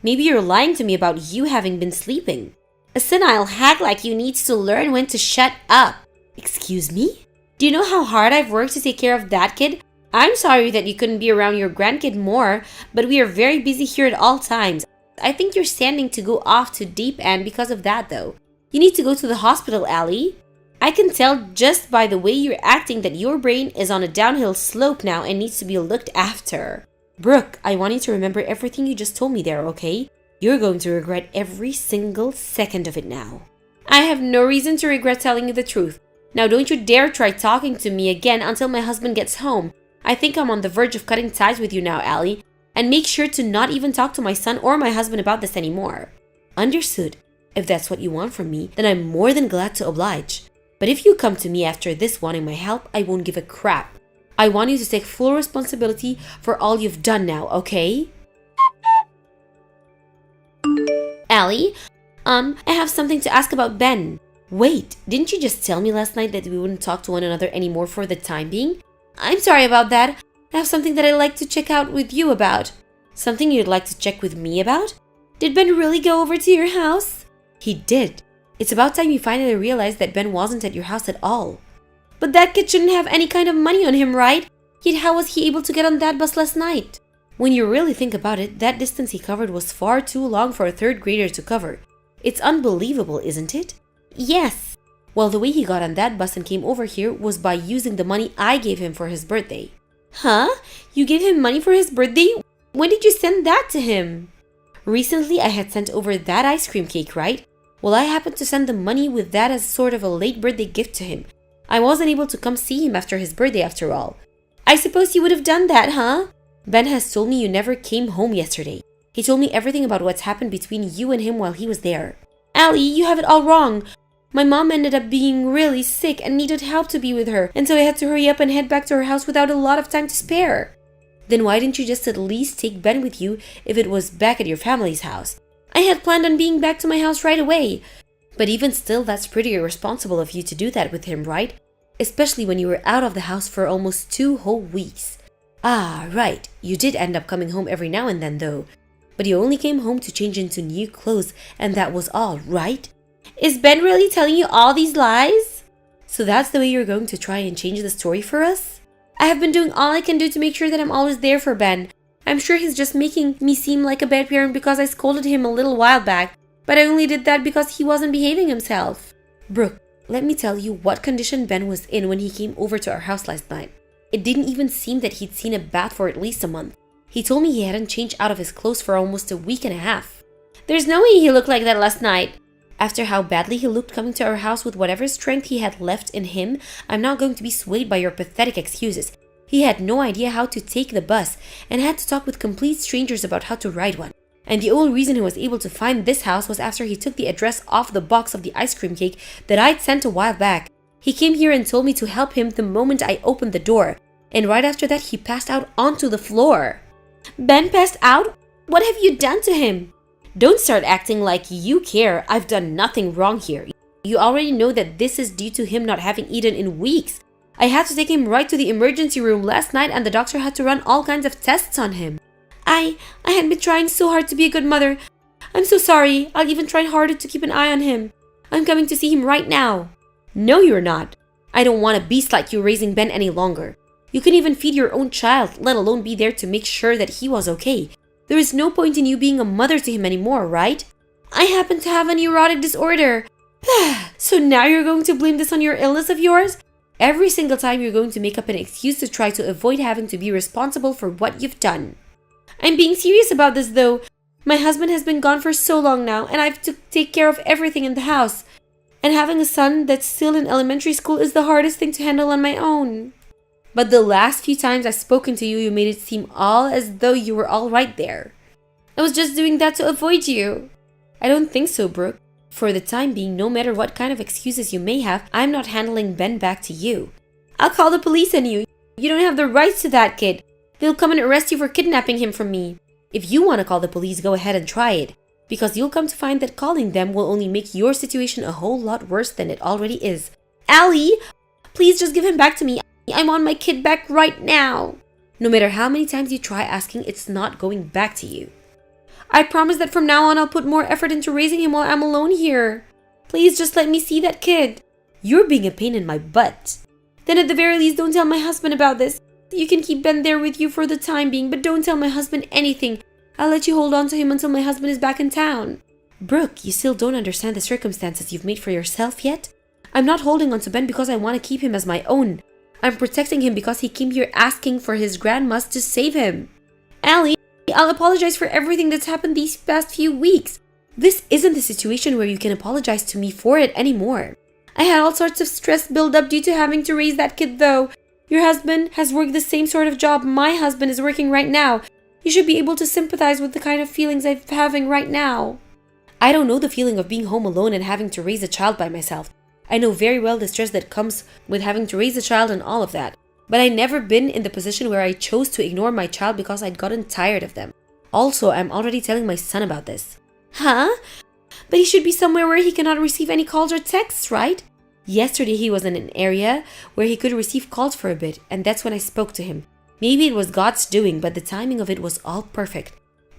Maybe you're lying to me about you having been sleeping. A senile hack like you needs to learn when to shut up. Excuse me? Do you know how hard I've worked to take care of that kid? I'm sorry that you couldn't be around your grandkid more, but we are very busy here at all times. I think you're standing to go off to deep end because of that though. You need to go to the hospital, Elle. I can tell just by the way you're acting that your brain is on a downhill slope now and needs to be looked after. Brooke, I want you to remember everything you just told me there, okay? You're going to regret every single second of it now. I have no reason to regret telling you the truth. Now don't you dare try talking to me again until my husband gets home. I think I'm on the verge of cutting ties with you now, Elle. And make sure to not even talk to my son or my husband about this anymore. Understood. If that's what you want from me, then I'm more than glad to oblige. But if you come to me after this wanting my help, I won't give a crap. I want you to take full responsibility for all you've done now, okay? Elle, I have something to ask about Ben. Wait, didn't you just tell me last night that we wouldn't talk to one another anymore for the time being? I'm sorry about that. I have something that I'd like to check out with you about. Something you'd like to check with me about? Did Ben really go over to your house? He did. It's about time you finally realized that Ben wasn't at your house at all. But that kid shouldn't have any kind of money on him, right? Yet how was he able to get on that bus last night? When you really think about it, that distance he covered was far too long for a third grader to cover. It's unbelievable, isn't it? Yes. Well, the way he got on that bus and came over here was by using the money I gave him for his birthday. Huh? You gave him money for his birthday? When did you send that to him? Recently, I had sent over that ice cream cake, right? Well, I happened to send the money with that as sort of a late birthday gift to him. I wasn't able to come see him after his birthday after all. I suppose you would have done that, huh? Ben has told me you never came home yesterday. He told me everything about what's happened between you and him while he was there. Elle, you have it all wrong. My mom ended up being really sick and needed help to be with her, and so I had to hurry up and head back to her house without a lot of time to spare. Then why didn't you just at least take Ben with you if it was back at your family's house? I had planned on being back to my house right away. But even still, that's pretty irresponsible of you to do that with him, right? Especially when you were out of the house for almost 2 whole weeks. Ah, right. You did end up coming home every now and then though. But you only came home to change into new clothes and that was all, right? Is Ben really telling you all these lies? So that's the way you're going to try and change the story for us? I have been doing all I can do to make sure that I'm always there for Ben. I'm sure he's just making me seem like a bad parent because I scolded him a little while back, but I only did that because he wasn't behaving himself. Brooke, let me tell you what condition Ben was in when he came over to our house last night. It didn't even seem that he'd seen a bath for at least a month. He told me he hadn't changed out of his clothes for almost a week and a half. There's no way he looked like that last night. After how badly he looked coming to our house with whatever strength he had left in him, I'm not going to be swayed by your pathetic excuses. He had no idea how to take the bus and had to talk with complete strangers about how to ride one. And the only reason he was able to find this house was after he took the address off the box of the ice cream cake that I'd sent a while back. He came here and told me to help him the moment I opened the door. And right after that, he passed out onto the floor. Ben passed out? What have you done to him? Don't start acting like you care. I've done nothing wrong here. You already know that this is due to him not having eaten in weeks. I had to take him right to the emergency room last night and the doctor had to run all kinds of tests on him. I had been trying so hard to be a good mother. I'm so sorry. I'll even try harder to keep an eye on him. I'm coming to see him right now. No, you're not. I don't want a beast like you raising Ben any longer. You couldn't even feed your own child, let alone be there to make sure that he was okay. There is no point in you being a mother to him anymore, right? I happen to have a neurotic disorder. So now you're going to blame this on your illness of yours? Every single time you're going to make up an excuse to try to avoid having to be responsible for what you've done. I'm being serious about this though. My husband has been gone for so long now and I have to take care of everything in the house. And having a son that's still in elementary school is the hardest thing to handle on my own. But the last few times I've spoken to you, you made it seem all as though you were all right there. I was just doing that to avoid you. I don't think so, Brooke. For the time being, no matter what kind of excuses you may have, I'm not handling Ben back to you. I'll call the police on you. You don't have the rights to that kid. They'll come and arrest you for kidnapping him from me. If you want to call the police, go ahead and try it. Because you'll come to find that calling them will only make your situation a whole lot worse than it already is. Elle, please just give him back to me. I want my kid back right now. No matter how many times you try asking, it's not going back to you. I promise that from now on I'll put more effort into raising him while I'm alone here. Please just let me see that kid. You're being a pain in my butt. Then at the very least, don't tell my husband about this. You can keep Ben there with you for the time being, but don't tell my husband anything. I'll let you hold on to him until my husband is back in town. Brooke, you still don't understand the circumstances you've made for yourself yet? I'm not holding on to Ben because I want to keep him as my own. I'm protecting him because he came here asking for his grandmas to save him. Elle, I'll apologize for everything that's happened these past few weeks. This isn't the situation where you can apologize to me for it anymore. I had all sorts of stress build up due to having to raise that kid though. Your husband has worked the same sort of job my husband is working right now. You should be able to sympathize with the kind of feelings I'm having right now. I don't know the feeling of being home alone and having to raise a child by myself. I know very well the stress that comes with having to raise a child and all of that. But I've never been in the position where I chose to ignore my child because I'd gotten tired of them. Also, I'm already telling my son about this. Huh? But he should be somewhere where he cannot receive any calls or texts, right? Yesterday he was in an area where he could receive calls for a bit, and that's when I spoke to him. Maybe it was God's doing, but the timing of it was all perfect.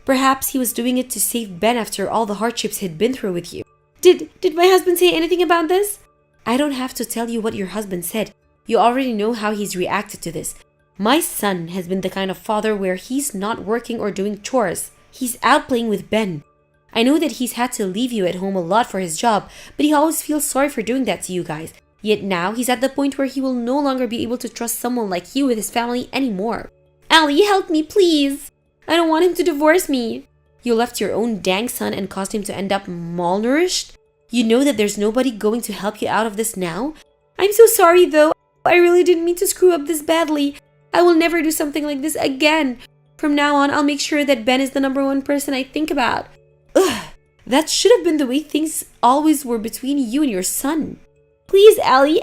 Perhaps he was doing it to save Ben after all the hardships he'd been through with you. Did my husband say anything about this? I don't have to tell you what your husband said. You already know how he's reacted to this. My son has been the kind of father where he's not working or doing chores. He's out playing with Ben. I know that he's had to leave you at home a lot for his job, but he always feels sorry for doing that to you guys. Yet now he's at the point where he will no longer be able to trust someone like you with his family anymore. Elle, help me, please. I don't want him to divorce me. You left your own dang son and caused him to end up malnourished? You know that there's nobody going to help you out of this now? I'm so sorry though. I really didn't mean to screw up this badly. I will never do something like this again. From now on, I'll make sure that Ben is the number one person I think about. Ugh, that should have been the way things always were between you and your son. Please, Elle,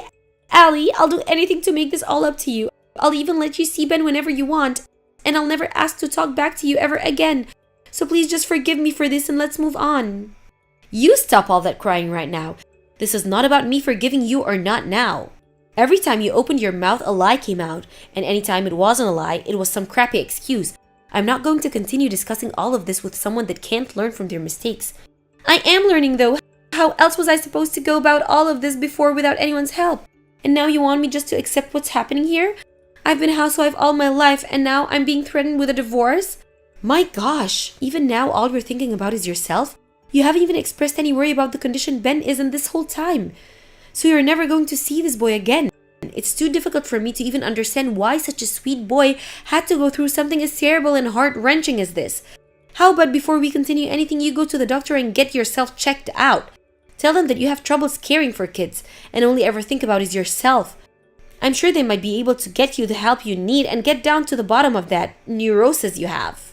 I'll do anything to make this all up to you. I'll even let you see Ben whenever you want. And I'll never ask to talk back to you ever again. So please just forgive me for this and let's move on. You stop all that crying right now. This is not about me forgiving you or not now. Every time you opened your mouth, a lie came out. And anytime it wasn't a lie, it was some crappy excuse. I'm not going to continue discussing all of this with someone that can't learn from their mistakes. I am learning though. How else was I supposed to go about all of this before without anyone's help? And now you want me just to accept what's happening here? I've been a housewife all my life and now I'm being threatened with a divorce? My gosh, even now all you're thinking about is yourself? You haven't even expressed any worry about the condition Ben is in this whole time. So you're never going to see this boy again. It's too difficult for me to even understand why such a sweet boy had to go through something as terrible and heart-wrenching as this. How about before we continue anything, you go to the doctor and get yourself checked out? Tell them that you have troubles caring for kids and only ever think about is yourself. I'm sure they might be able to get you the help you need and get down to the bottom of that neurosis you have.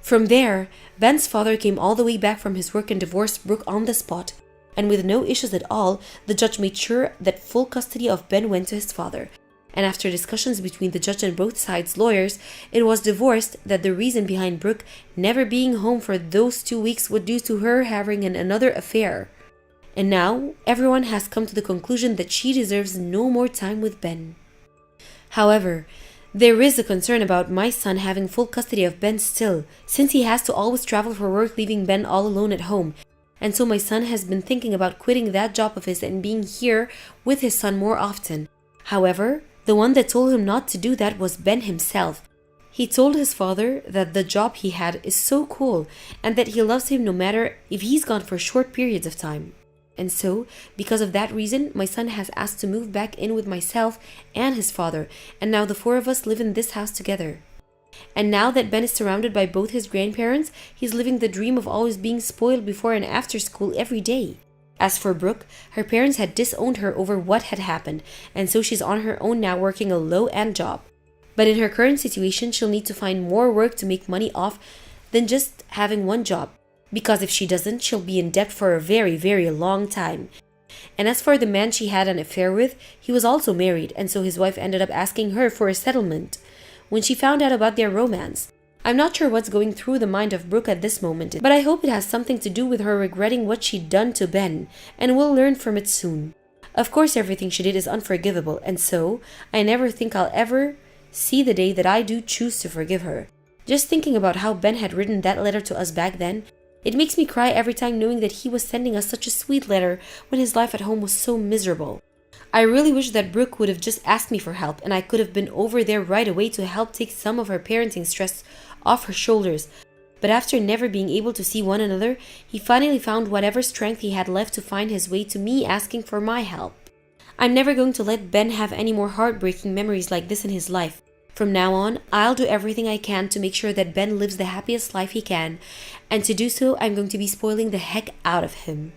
From there, Ben's father came all the way back from his work and divorced Brooke on the spot. And with no issues at all, the judge made sure that full custody of Ben went to his father. And after discussions between the judge and both sides' lawyers, it was divorced that the reason behind Brooke never being home for those 2 weeks was due to her having another affair. And now, everyone has come to the conclusion that she deserves no more time with Ben. However, there is a concern about my son having full custody of Ben still, since he has to always travel for work, leaving Ben all alone at home. And so my son has been thinking about quitting that job of his and being here with his son more often. However, the one that told him not to do that was Ben himself. He told his father that the job he had is so cool and that he loves him no matter if he's gone for short periods of time. And so, because of that reason, my son has asked to move back in with myself and his father, and now the 4 of us live in this house together. And now that Ben is surrounded by both his grandparents, he's living the dream of always being spoiled before and after school every day. As for Brooke, her parents had disowned her over what had happened, and so she's on her own now working a low-end job. But in her current situation, she'll need to find more work to make money off than just having one job. Because if she doesn't, she'll be in debt for a very, very long time. And as for the man she had an affair with, he was also married, and so his wife ended up asking her for a settlement when she found out about their romance. I'm not sure what's going through the mind of Brooke at this moment, but I hope it has something to do with her regretting what she'd done to Ben, and we'll learn from it soon. Of course, everything she did is unforgivable, and so I never think I'll ever see the day that I do choose to forgive her. Just thinking about how Ben had written that letter to us back then, it makes me cry every time knowing that he was sending us such a sweet letter when his life at home was so miserable. I really wish that Brooke would have just asked me for help and I could have been over there right away to help take some of her parenting stress off her shoulders. But after never being able to see one another, he finally found whatever strength he had left to find his way to me asking for my help. I'm never going to let Ben have any more heartbreaking memories like this in his life. From now on, I'll do everything I can to make sure that Ben lives the happiest life he can, and to do so, I'm going to be spoiling the heck out of him.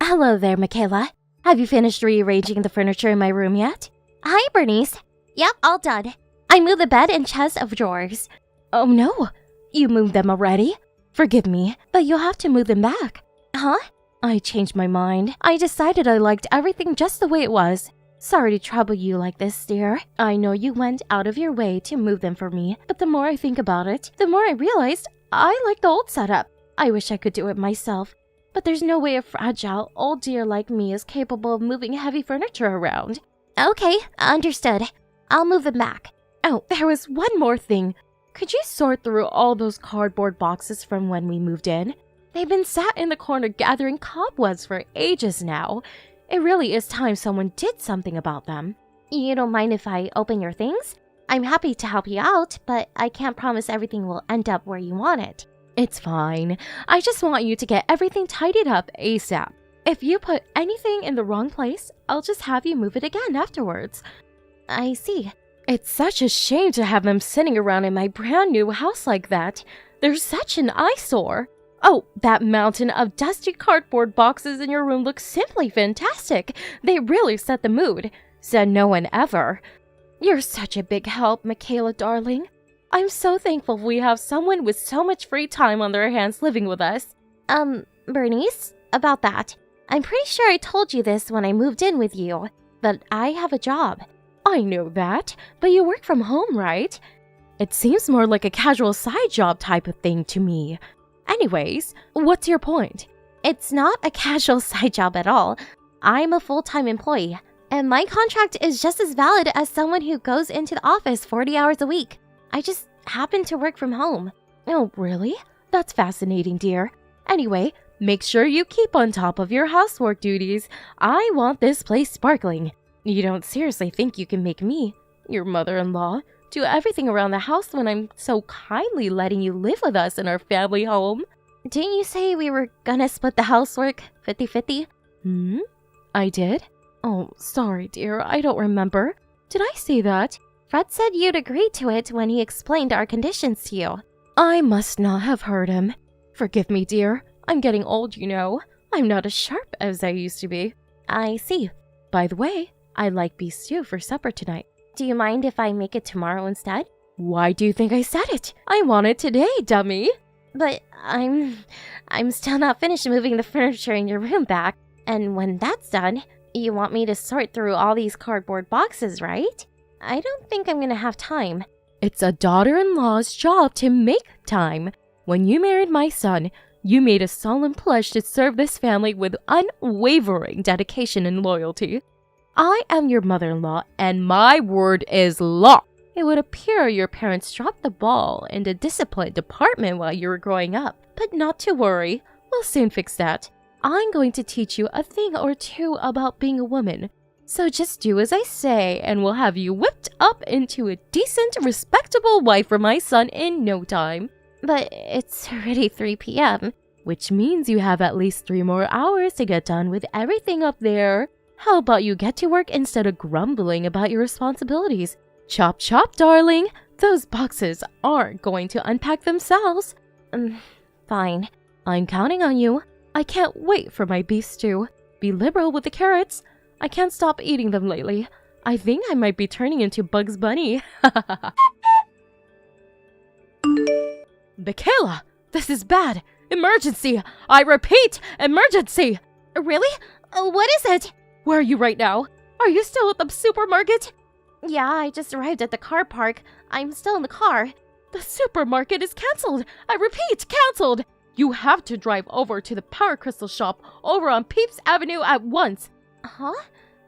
Hello there, Kayleigh. Have you finished rearranging the furniture in my room yet? Hi, Bernice. Yep, all done. I moved the bed and chest of drawers. Oh no, you moved them already? Forgive me, but you'll have to move them back. Huh? I changed my mind. I decided I liked everything just the way it was. Sorry to trouble you like this, dear. I know you went out of your way to move them for me, but the more I think about it, the more I realized I like the old setup. I wish I could do it myself, but there's no way a fragile old dear like me is capable of moving heavy furniture around. Okay, understood. I'll move them back. Oh, there was one more thing. Could you sort through all those cardboard boxes from when we moved in? They've been sat in the corner gathering cobwebs for ages now. It really is time someone did something about them. You don't mind if I open your things? I'm happy to help you out, but I can't promise everything will end up where you want it. It's fine. I just want you to get everything tidied up ASAP. If you put anything in the wrong place, I'll just have you move it again afterwards. I see. It's such a shame to have them sitting around in my brand new house like that. They're such an eyesore. Oh, that mountain of dusty cardboard boxes in your room looks simply fantastic. They really set the mood. Said no one ever. You're such a big help, Kayleigh, darling. I'm so thankful we have someone with so much free time on their hands living with us. Bernice, about that. I'm pretty sure I told you this when I moved in with you, but I have a job. I know that, but you work from home, right? It seems more like a casual side job type of thing to me. Anyways, what's your point? It's not a casual side job at all. I'm a full-time employee, and my contract is just as valid as someone who goes into the office 40 hours a week. I just happen to work from home. Oh, really? That's fascinating, dear. Anyway, make sure you keep on top of your housework duties. I want this place sparkling. You don't seriously think you can make me, your mother-in-law, do everything around the house when I'm so kindly letting you live with us in our family home? Didn't you say we were gonna split the housework 50-50? I did? Oh, sorry, dear, I don't remember. Did I say that? Fred said you'd agreed to it when he explained our conditions to you. I must not have heard him. Forgive me, dear. I'm getting old, you know. I'm not as sharp as I used to be. I see. By the way, I'd like beef stew for supper tonight. Do you mind if I make it tomorrow instead? Why do you think I said it? I want it today, dummy. But I'm still not finished moving the furniture in your room back. And when that's done, you want me to sort through all these cardboard boxes, right? I don't think I'm gonna have time. It's a daughter-in-law's job to make time. When you married my son, you made a solemn pledge to serve this family with unwavering dedication and loyalty. I am your mother-in-law, and my word is law. It would appear your parents dropped the ball in the discipline department while you were growing up. But not to worry, we'll soon fix that. I'm going to teach you a thing or two about being a woman. So just do as I say, and we'll have you whipped up into a decent, respectable wife for my son in no time. But it's already 3 p.m., which means you have at least 3 more hours to get done with everything up there. How about you get to work instead of grumbling about your responsibilities? Chop chop, darling. Those boxes aren't going to unpack themselves. Fine. I'm counting on you. I can't wait for my beef stew. Be liberal with the carrots. I can't stop eating them lately. I think I might be turning into Bugs Bunny. Kayleigh, this is bad. Emergency. I repeat, emergency. Really? What is it? Where are you right now? Are you still at the supermarket? Yeah, I just arrived at the car park. I'm still in the car. The supermarket is cancelled. I repeat, cancelled. You have to drive over to the Power Crystal shop over on Peeps Avenue at once. Huh?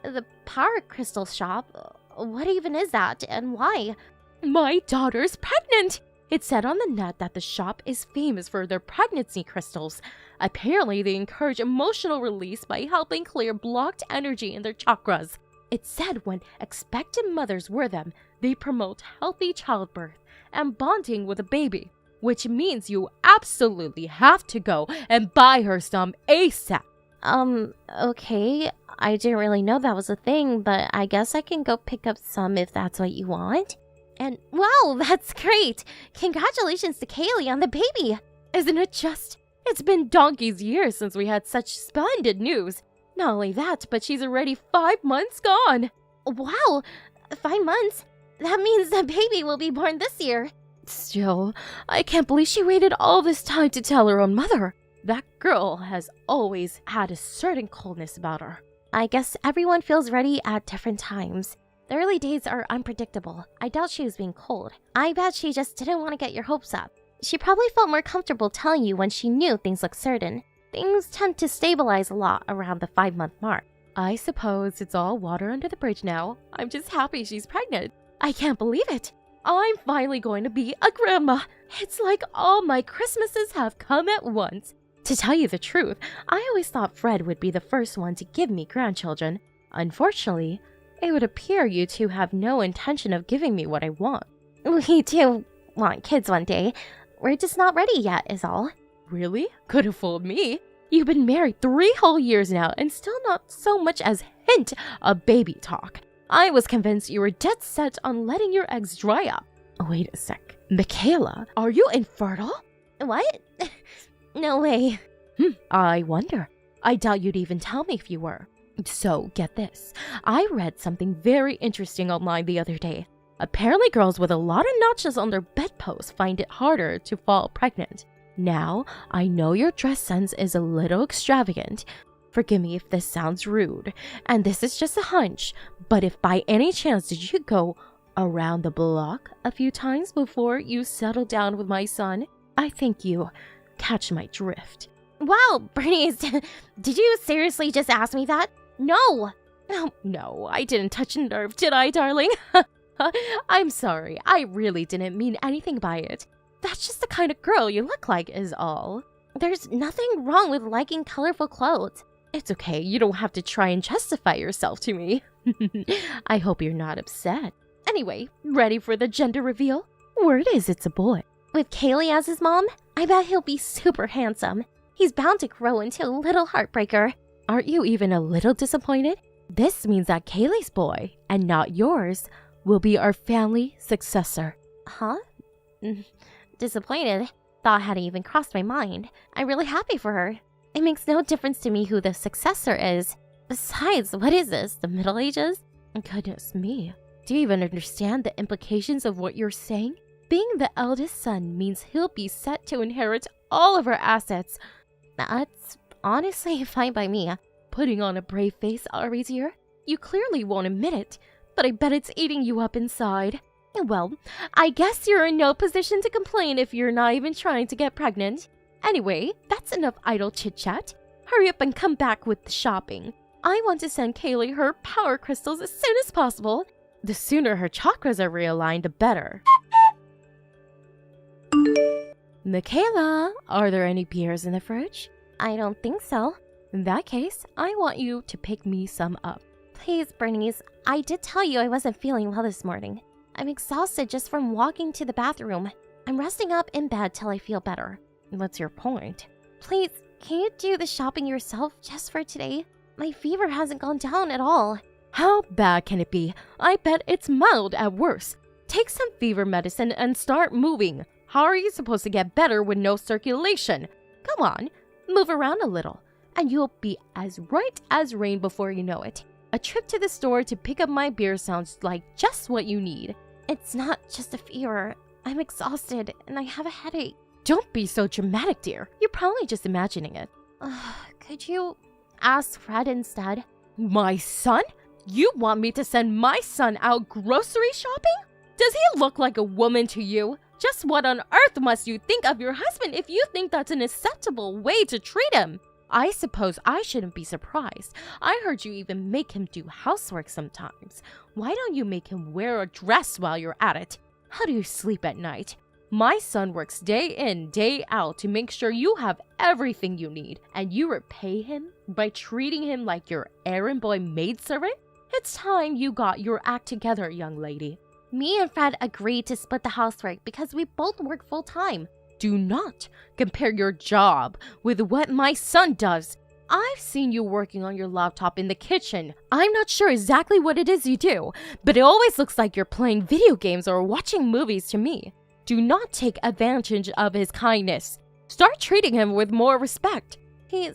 The Power Crystal shop? What even is that, and why? My daughter's pregnant. It said on the net that the shop is famous for their pregnancy crystals. Apparently, they encourage emotional release by helping clear blocked energy in their chakras. It said when expectant mothers wear them, they promote healthy childbirth and bonding with a baby, which means you absolutely have to go and buy her some ASAP. Okay. I didn't really know that was a thing, but I guess I can go pick up some if that's what you want. And wow, that's great! Congratulations to Kayleigh on the baby! Isn't it just? It's been donkey's years since we had such splendid news. Not only that, but she's already 5 months gone. Wow, 5 months? That means the baby will be born this year. Still, I can't believe she waited all this time to tell her own mother. That girl has always had a certain coldness about her. I guess everyone feels ready at different times. The early days are unpredictable. I doubt she was being cold. I bet she just didn't want to get your hopes up. She probably felt more comfortable telling you when she knew things looked certain. Things tend to stabilize a lot around the 5-month mark. I suppose it's all water under the bridge now. I'm just happy she's pregnant. I can't believe it. I'm finally going to be a grandma. It's like all my Christmases have come at once. To tell you the truth, I always thought Fred would be the first one to give me grandchildren. Unfortunately, it would appear you two have no intention of giving me what I want. We do want kids one day. We're just not ready yet, is all. Really? Could have fooled me. You've been married 3 whole years now and still not so much as hint of baby talk. I was convinced you were dead set on letting your eggs dry up. Wait a sec. Kayleigh, are you infertile? What? No way. I wonder. I doubt you'd even tell me if you were. So, get this. I read something very interesting online the other day. Apparently girls with a lot of notches on their bedposts find it harder to fall pregnant. Now, I know your dress sense is a little extravagant. Forgive me if this sounds rude, and this is just a hunch, but if by any chance did you go around the block a few times before you settled down with my son, I think you catch my drift. Wow, Bernice, did you seriously just ask me that? No! Oh, no, I didn't touch a nerve, did I, darling? I'm sorry, I really didn't mean anything by it. That's just the kind of girl you look like is all. There's nothing wrong with liking colorful clothes. It's okay, you don't have to try and justify yourself to me. I hope you're not upset. Anyway, ready for the gender reveal? Word is it's a boy. With Kayleigh as his mom, I bet he'll be super handsome. He's bound to grow into a little heartbreaker. Aren't you even a little disappointed? This means that Kayleigh's boy, and not yours, will be our family successor. Huh? Disappointed? Thought hadn't even crossed my mind. I'm really happy for her. It makes no difference to me who the successor is. Besides, what is this, the Middle Ages? Goodness me. Do you even understand the implications of what you're saying? Being the eldest son means he'll be set to inherit all of our assets. That's honestly fine by me. Putting on a brave face, Ari's here. You clearly won't admit it, but I bet it's eating you up inside. Well, I guess you're in no position to complain if you're not even trying to get pregnant. Anyway, that's enough idle chit-chat. Hurry up and come back with the shopping. I want to send Kayleigh her power crystals as soon as possible. The sooner her chakras are realigned, the better. Kayleigh, are there any beers in the fridge? I don't think so. In that case, I want you to pick me some up. Please, Bernice, I did tell you I wasn't feeling well this morning. I'm exhausted just from walking to the bathroom. I'm resting up in bed till I feel better. What's your point? Please, can you do the shopping yourself just for today? My fever hasn't gone down at all. How bad can it be? I bet it's mild at worst. take some fever medicine and start moving. How are you supposed to get better with no circulation? Come on, move around a little, and you'll be as right as rain before you know it. A trip to the store to pick up my beer sounds like just what you need. It's not just a fever. I'm exhausted, and I have a headache. Don't be so dramatic, dear. You're probably just imagining it. Could you ask Fred instead? My son? You want me to send my son out grocery shopping? Does he look like a woman to you? Just what on earth must you think of your husband if you think that's an acceptable way to treat him? I suppose I shouldn't be surprised. I heard you even make him do housework sometimes. Why don't you make him wear a dress while you're at it? How do you sleep at night? My son works day in, day out to make sure you have everything you need, and you repay him by treating him like your errand boy maidservant? It's time you got your act together, young lady. Me and Fred agreed to split the housework because we both work full-time. Do not compare your job with what my son does. I've seen you working on your laptop in the kitchen. I'm not sure exactly what it is you do, but it always looks like you're playing video games or watching movies to me. Do not take advantage of his kindness. Start treating him with more respect. Can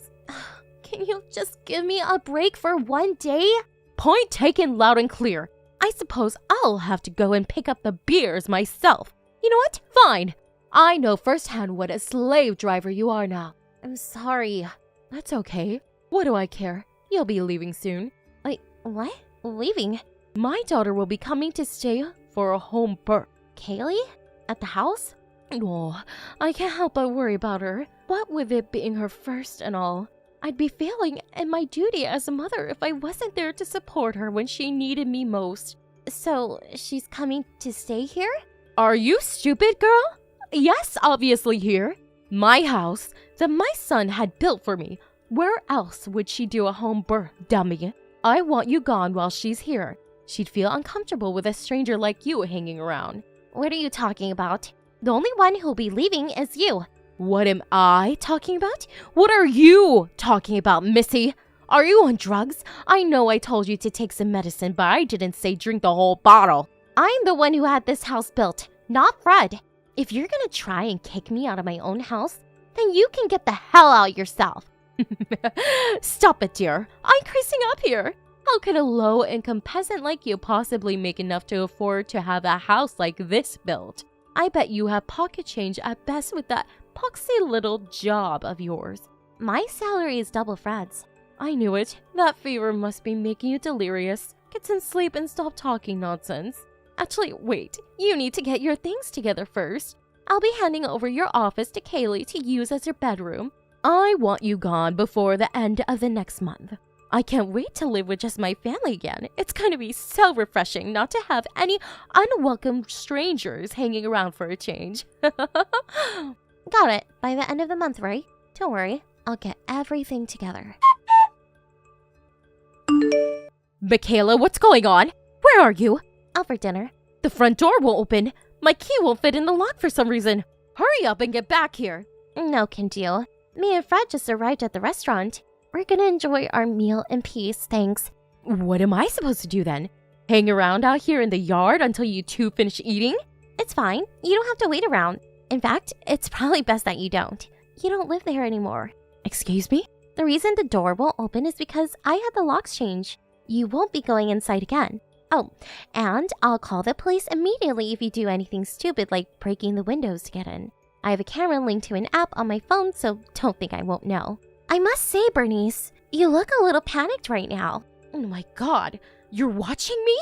you just give me a break for one day? Point taken loud and clear. I suppose I'll have to go and pick up the beers myself. You know what? Fine. I know firsthand what a slave driver you are now. I'm sorry. That's okay. What do I care? You'll be leaving soon. Wait, what? Leaving? My daughter will be coming to stay for a home birth. Kayleigh? At the house? Oh, I can't help but worry about her. What with it being her first and all, I'd be failing in my duty as a mother if I wasn't there to support her when she needed me most. So, she's coming to stay here? Are you stupid, girl? Yes, obviously here. My house that my son had built for me. Where else would she do a home birth, dummy? I want you gone while she's here. She'd feel uncomfortable with a stranger like you hanging around. What are you talking about? The only one who'll be leaving is you. What am I talking about? What are you talking about, Missy? Are you on drugs? I know I told you to take some medicine, but I didn't say drink the whole bottle. I'm the one who had this house built, not Fred. If you're gonna try and kick me out of my own house, then you can get the hell out yourself. Stop it, dear. I'm creasing up here. How could a low-income peasant like you possibly make enough to afford to have a house like this built? I bet you have pocket change at best with that poxy little job of yours. My salary is double Fred's. I knew it. That fever must be making you delirious. Get some sleep and stop talking nonsense. Actually, wait. You need to get your things together first. I'll be handing over your office to Kayleigh to use as your bedroom. I want you gone before the end of the next month. I can't wait to live with just my family again. It's going to be so refreshing not to have any unwelcome strangers hanging around for a change. Got it. By the end of the month, right? Don't worry. I'll get everything together. Kayleigh, what's going on? Where are you? Out for dinner. The front door won't open. My key won't fit in the lock for some reason. Hurry up and get back here. No can do. Me and Fred just arrived at the restaurant. We're gonna enjoy our meal in peace, thanks. What am I supposed to do then? Hang around out here in the yard until you two finish eating? It's fine. You don't have to wait around. In fact, it's probably best that you don't. You don't live there anymore. Excuse me? The reason the door won't open is because I had the locks changed. You won't be going inside again. Oh, and I'll call the police immediately if you do anything stupid like breaking the windows to get in. I have a camera linked to an app on my phone, so don't think I won't know. I must say, Bernice, you look a little panicked right now. Oh my god, you're watching me?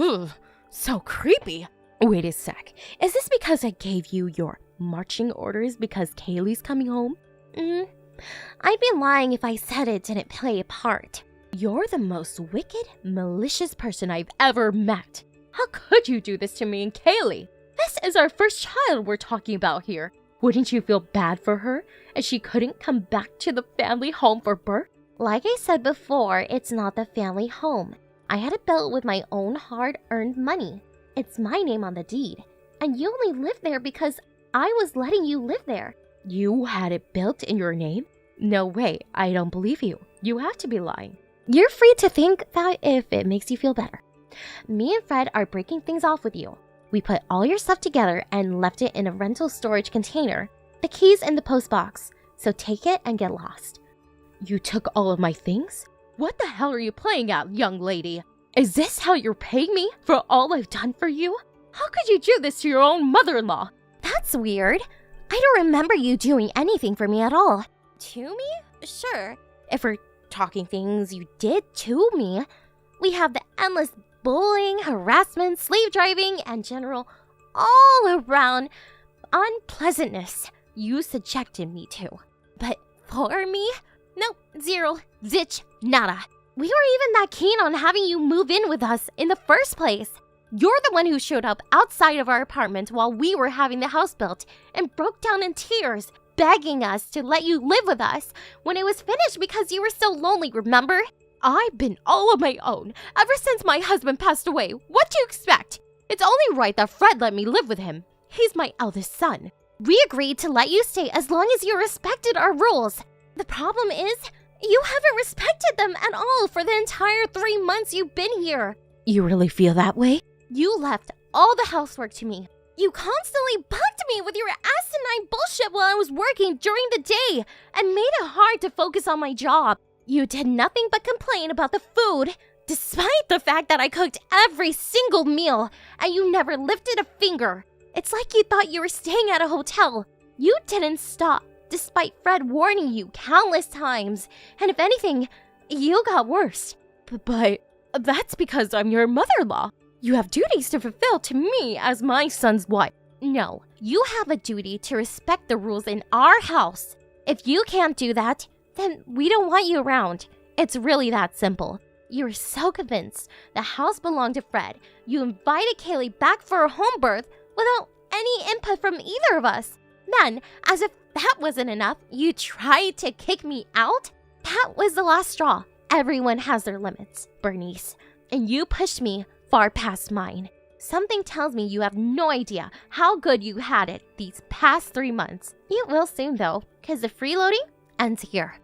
Ugh, so creepy. Wait a sec, is this because I gave you your marching orders because Kayleigh's coming home? I'd be lying if I said it didn't play a part. You're the most wicked, malicious person I've ever met. How could you do this to me and Kayleigh? This is our first child we're talking about here. Wouldn't you feel bad for her as she couldn't come back to the family home for birth? Like I said before, it's not the family home. I had it built with my own hard-earned money. It's my name on the deed. And you only live there because I was letting you live there. You had it built in your name? No way, I don't believe you. You have to be lying. You're free to think that if it makes you feel better. Me and Fred are breaking things off with you. We put all your stuff together and left it in a rental storage container. The key's in the post box, so take it and get lost. You took all of my things? What the hell are you playing at, young lady? Is this how you're paying me for all I've done for you? How could you do this to your own mother-in-law? That's weird. I don't remember you doing anything for me at all. To me? Sure. If we're talking things you did to me, we have the endless bullying, harassment, slave driving, and general all-around unpleasantness you subjected me to. But for me? Nope, zero, zitch, nada. We weren't even that keen on having you move in with us in the first place. You're the one who showed up outside of our apartment while we were having the house built and broke down in tears, begging us to let you live with us when it was finished because you were so lonely, remember? I've been all on my own ever since my husband passed away. What do you expect? It's only right that Fred let me live with him. He's my eldest son. We agreed to let you stay as long as you respected our rules. The problem is, you haven't respected them at all for the entire 3 months you've been here. You really feel that way? You left all the housework to me. You constantly bugged me with your asinine bullshit while I was working during the day and made it hard to focus on my job. You did nothing but complain about the food, despite the fact that I cooked every single meal, and you never lifted a finger. It's like you thought you were staying at a hotel. You didn't stop, despite Fred warning you countless times, and if anything, you got worse. But that's because I'm your mother-in-law. You have duties to fulfill to me as my son's wife. No, you have a duty to respect the rules in our house. If you can't do that, then we don't want you around. It's really that simple. You were so convinced the house belonged to Fred. You invited Kayleigh back for her home birth without any input from either of us. Then, as if that wasn't enough, you tried to kick me out? That was the last straw. Everyone has their limits, Bernice. And you pushed me far past mine. Something tells me you have no idea how good you had it these past 3 months. You will soon though, because the freeloading ends here.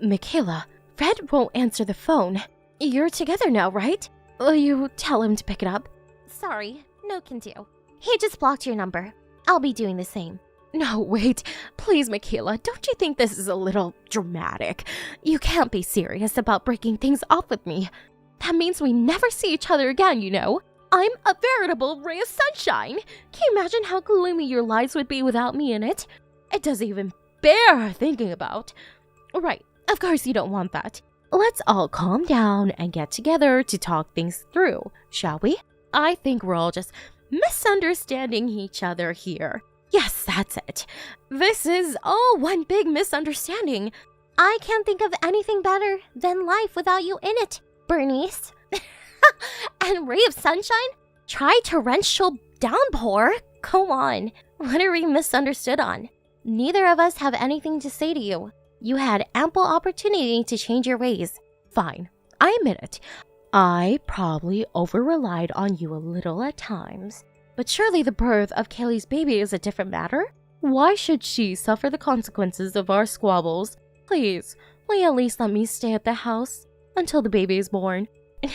Michaela, Fred won't answer the phone. You're together now, right? Will you tell him to pick it up? Sorry, no can do. He just blocked your number. I'll be doing the same. No, wait. Please, Michaela, don't you think this is a little dramatic? You can't be serious about breaking things off with me. That means we never see each other again, you know? I'm a veritable ray of sunshine. Can you imagine how gloomy your lives would be without me in it? It doesn't even bear thinking about. Right, of course you don't want that. Let's all calm down and get together to talk things through, shall we? I think we're all just misunderstanding each other here. Yes, that's it. This is all one big misunderstanding. I can't think of anything better than life without you in it, Bernice. And ray of sunshine? Try torrential downpour? Go on. What are we misunderstood on? Neither of us have anything to say to you. You had ample opportunity to change your ways. Fine, I admit it. I probably over-relied on you a little at times. But surely the birth of Kayleigh's baby is a different matter? Why should she suffer the consequences of our squabbles? Please, will you at least let me stay at the house until the baby is born?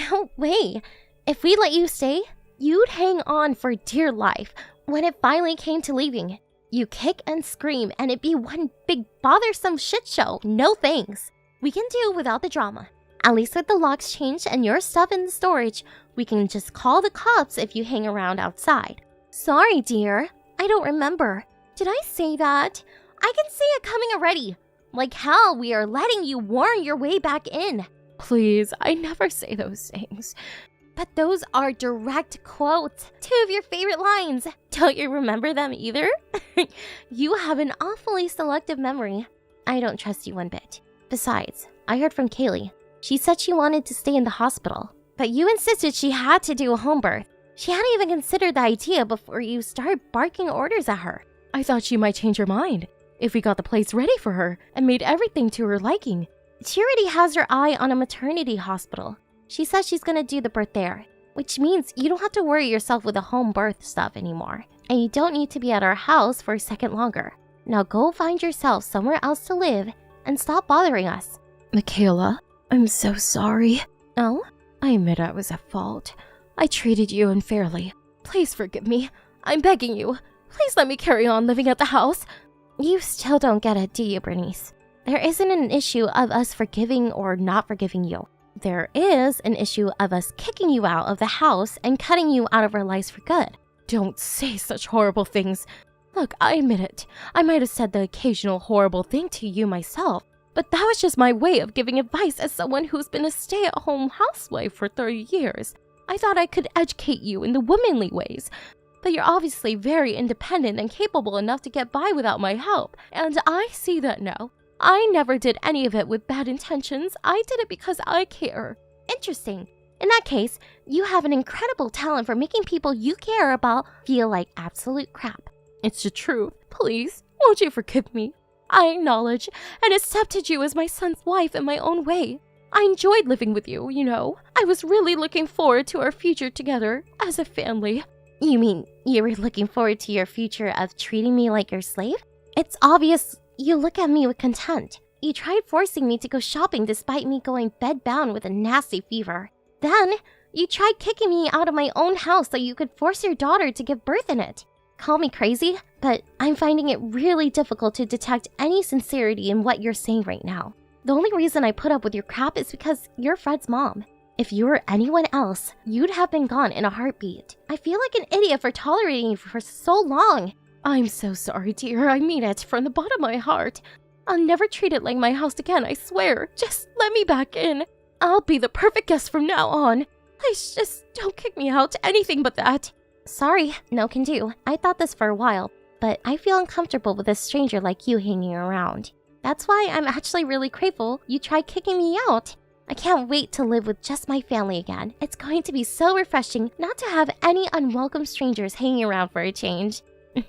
No way. If we let you stay, you'd hang on for dear life when it finally came to leaving. You kick and scream and it'd be one big bothersome shit show. No thanks. We can do without the drama. At least with the locks changed and your stuff in the storage, we can just call the cops if you hang around outside. Sorry, dear. I don't remember. Did I say that? I can see it coming already. Like hell, we are letting you warn your way back in. Please, I never say those things. But those are direct quotes. 2 of your favorite lines. Don't you remember them either? You have an awfully selective memory. I don't trust you one bit. Besides, I heard from Kayleigh. She said she wanted to stay in the hospital, but you insisted she had to do a home birth. She hadn't even considered the idea before you started barking orders at her. I thought she might change her mind if we got the place ready for her and made everything to her liking. She already has her eye on a maternity hospital. She says she's gonna do the birth there, which means you don't have to worry yourself with the home birth stuff anymore. And you don't need to be at our house for a second longer. Now go find yourself somewhere else to live and stop bothering us. Michaela, I'm so sorry. Oh? I admit I was at fault. I treated you unfairly. Please forgive me. I'm begging you. Please let me carry on living at the house. You still don't get it, do you, Bernice? There isn't an issue of us forgiving or not forgiving you. There is an issue of us kicking you out of the house and cutting you out of our lives for good. Don't say such horrible things. Look, I admit it. I might have said the occasional horrible thing to you myself, but that was just my way of giving advice as someone who's been a stay-at-home housewife for 30 years. I thought I could educate you in the womanly ways, but you're obviously very independent and capable enough to get by without my help, and I see that now. I never did any of it with bad intentions. I did it because I care. Interesting. In that case, you have an incredible talent for making people you care about feel like absolute crap. It's the truth. Please, won't you forgive me? I acknowledge and accepted you as my son's wife in my own way. I enjoyed living with you, you know. I was really looking forward to our future together as a family. You mean you were looking forward to your future of treating me like your slave? It's obvious you look at me with contempt. You tried forcing me to go shopping despite me going bedbound with a nasty fever. Then, you tried kicking me out of my own house so you could force your daughter to give birth in it. Call me crazy, but I'm finding it really difficult to detect any sincerity in what you're saying right now. The only reason I put up with your crap is because you're Fred's mom. If you were anyone else, you'd have been gone in a heartbeat. I feel like an idiot for tolerating you for so long. I'm so sorry, dear. I mean it from the bottom of my heart. I'll never treat it like my house again, I swear. Just let me back in. I'll be the perfect guest from now on. Please just don't kick me out, anything but that. Sorry, no can do. I thought this for a while, but I feel uncomfortable with a stranger like you hanging around. That's why I'm actually really grateful you tried kicking me out. I can't wait to live with just my family again. It's going to be so refreshing not to have any unwelcome strangers hanging around for a change. Me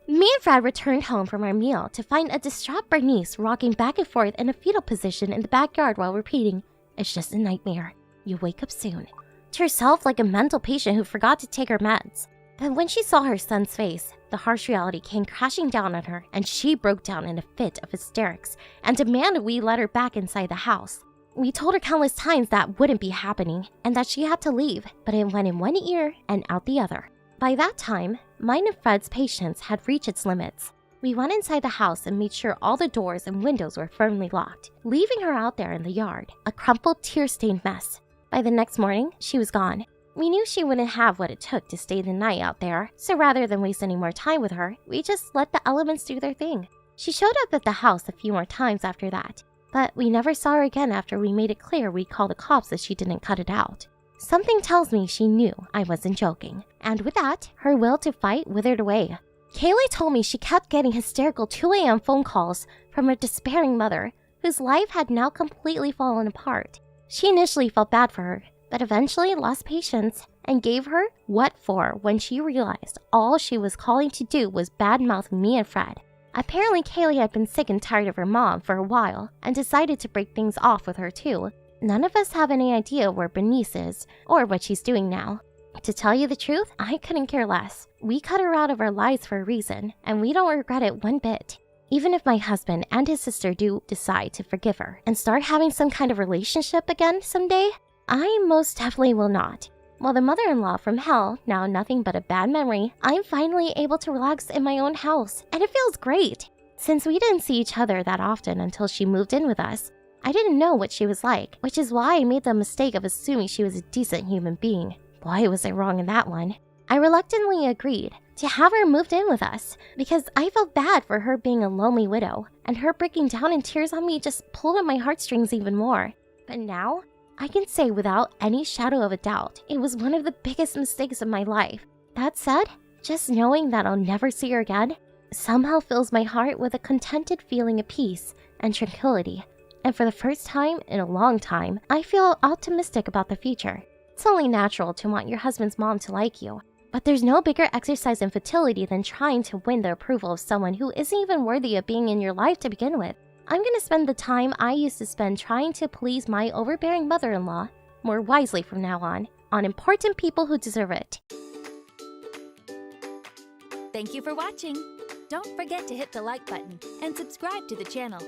and Fred returned home from our meal to find a distraught Bernice rocking back and forth in a fetal position in the backyard while repeating, "It's just a nightmare. You wake up soon." To herself like a mental patient who forgot to take her meds. But when she saw her son's face, the harsh reality came crashing down on her and she broke down in a fit of hysterics and demanded we let her back inside the house. We told her countless times that wouldn't be happening and that she had to leave, but it went in one ear and out the other. By that time, mine and Fred's patience had reached its limits. We went inside the house and made sure all the doors and windows were firmly locked, leaving her out there in the yard, a crumpled, tear-stained mess. By the next morning, she was gone. We knew she wouldn't have what it took to stay the night out there, so rather than waste any more time with her, we just let the elements do their thing. She showed up at the house a few more times after that, but we never saw her again after we made it clear we'd call the cops if she didn't cut it out. Something tells me she knew I wasn't joking, and with that, her will to fight withered away. Kayleigh told me she kept getting hysterical 2 a.m. phone calls from her despairing mother, whose life had now completely fallen apart. She initially felt bad for her, but eventually lost patience and gave her what for when she realized all she was calling to do was badmouth me and Fred. Apparently Kayleigh had been sick and tired of her mom for a while and decided to break things off with her too. None of us have any idea where Bernice is or what she's doing now. To tell you the truth, I couldn't care less. We cut her out of our lives for a reason, and we don't regret it one bit. Even if my husband and his sister do decide to forgive her and start having some kind of relationship again someday, I most definitely will not. While the mother-in-law from hell, now nothing but a bad memory, I'm finally able to relax in my own house, and it feels great. Since we didn't see each other that often until she moved in with us, I didn't know what she was like, which is why I made the mistake of assuming she was a decent human being. Boy, was I wrong in that one. I reluctantly agreed to have her moved in with us because I felt bad for her being a lonely widow, and her breaking down in tears on me just pulled at my heartstrings even more. But now, I can say without any shadow of a doubt, it was one of the biggest mistakes of my life. That said, just knowing that I'll never see her again somehow fills my heart with a contented feeling of peace and tranquility. And for the first time in a long time, I feel optimistic about the future. It's only natural to want your husband's mom to like you, but there's no bigger exercise in fertility than trying to win the approval of someone who isn't even worthy of being in your life to begin with. I'm gonna spend the time I used to spend trying to please my overbearing mother-in-law more wisely from now on important people who deserve it. Thank you for watching. Don't forget to hit the like button and subscribe to the channel.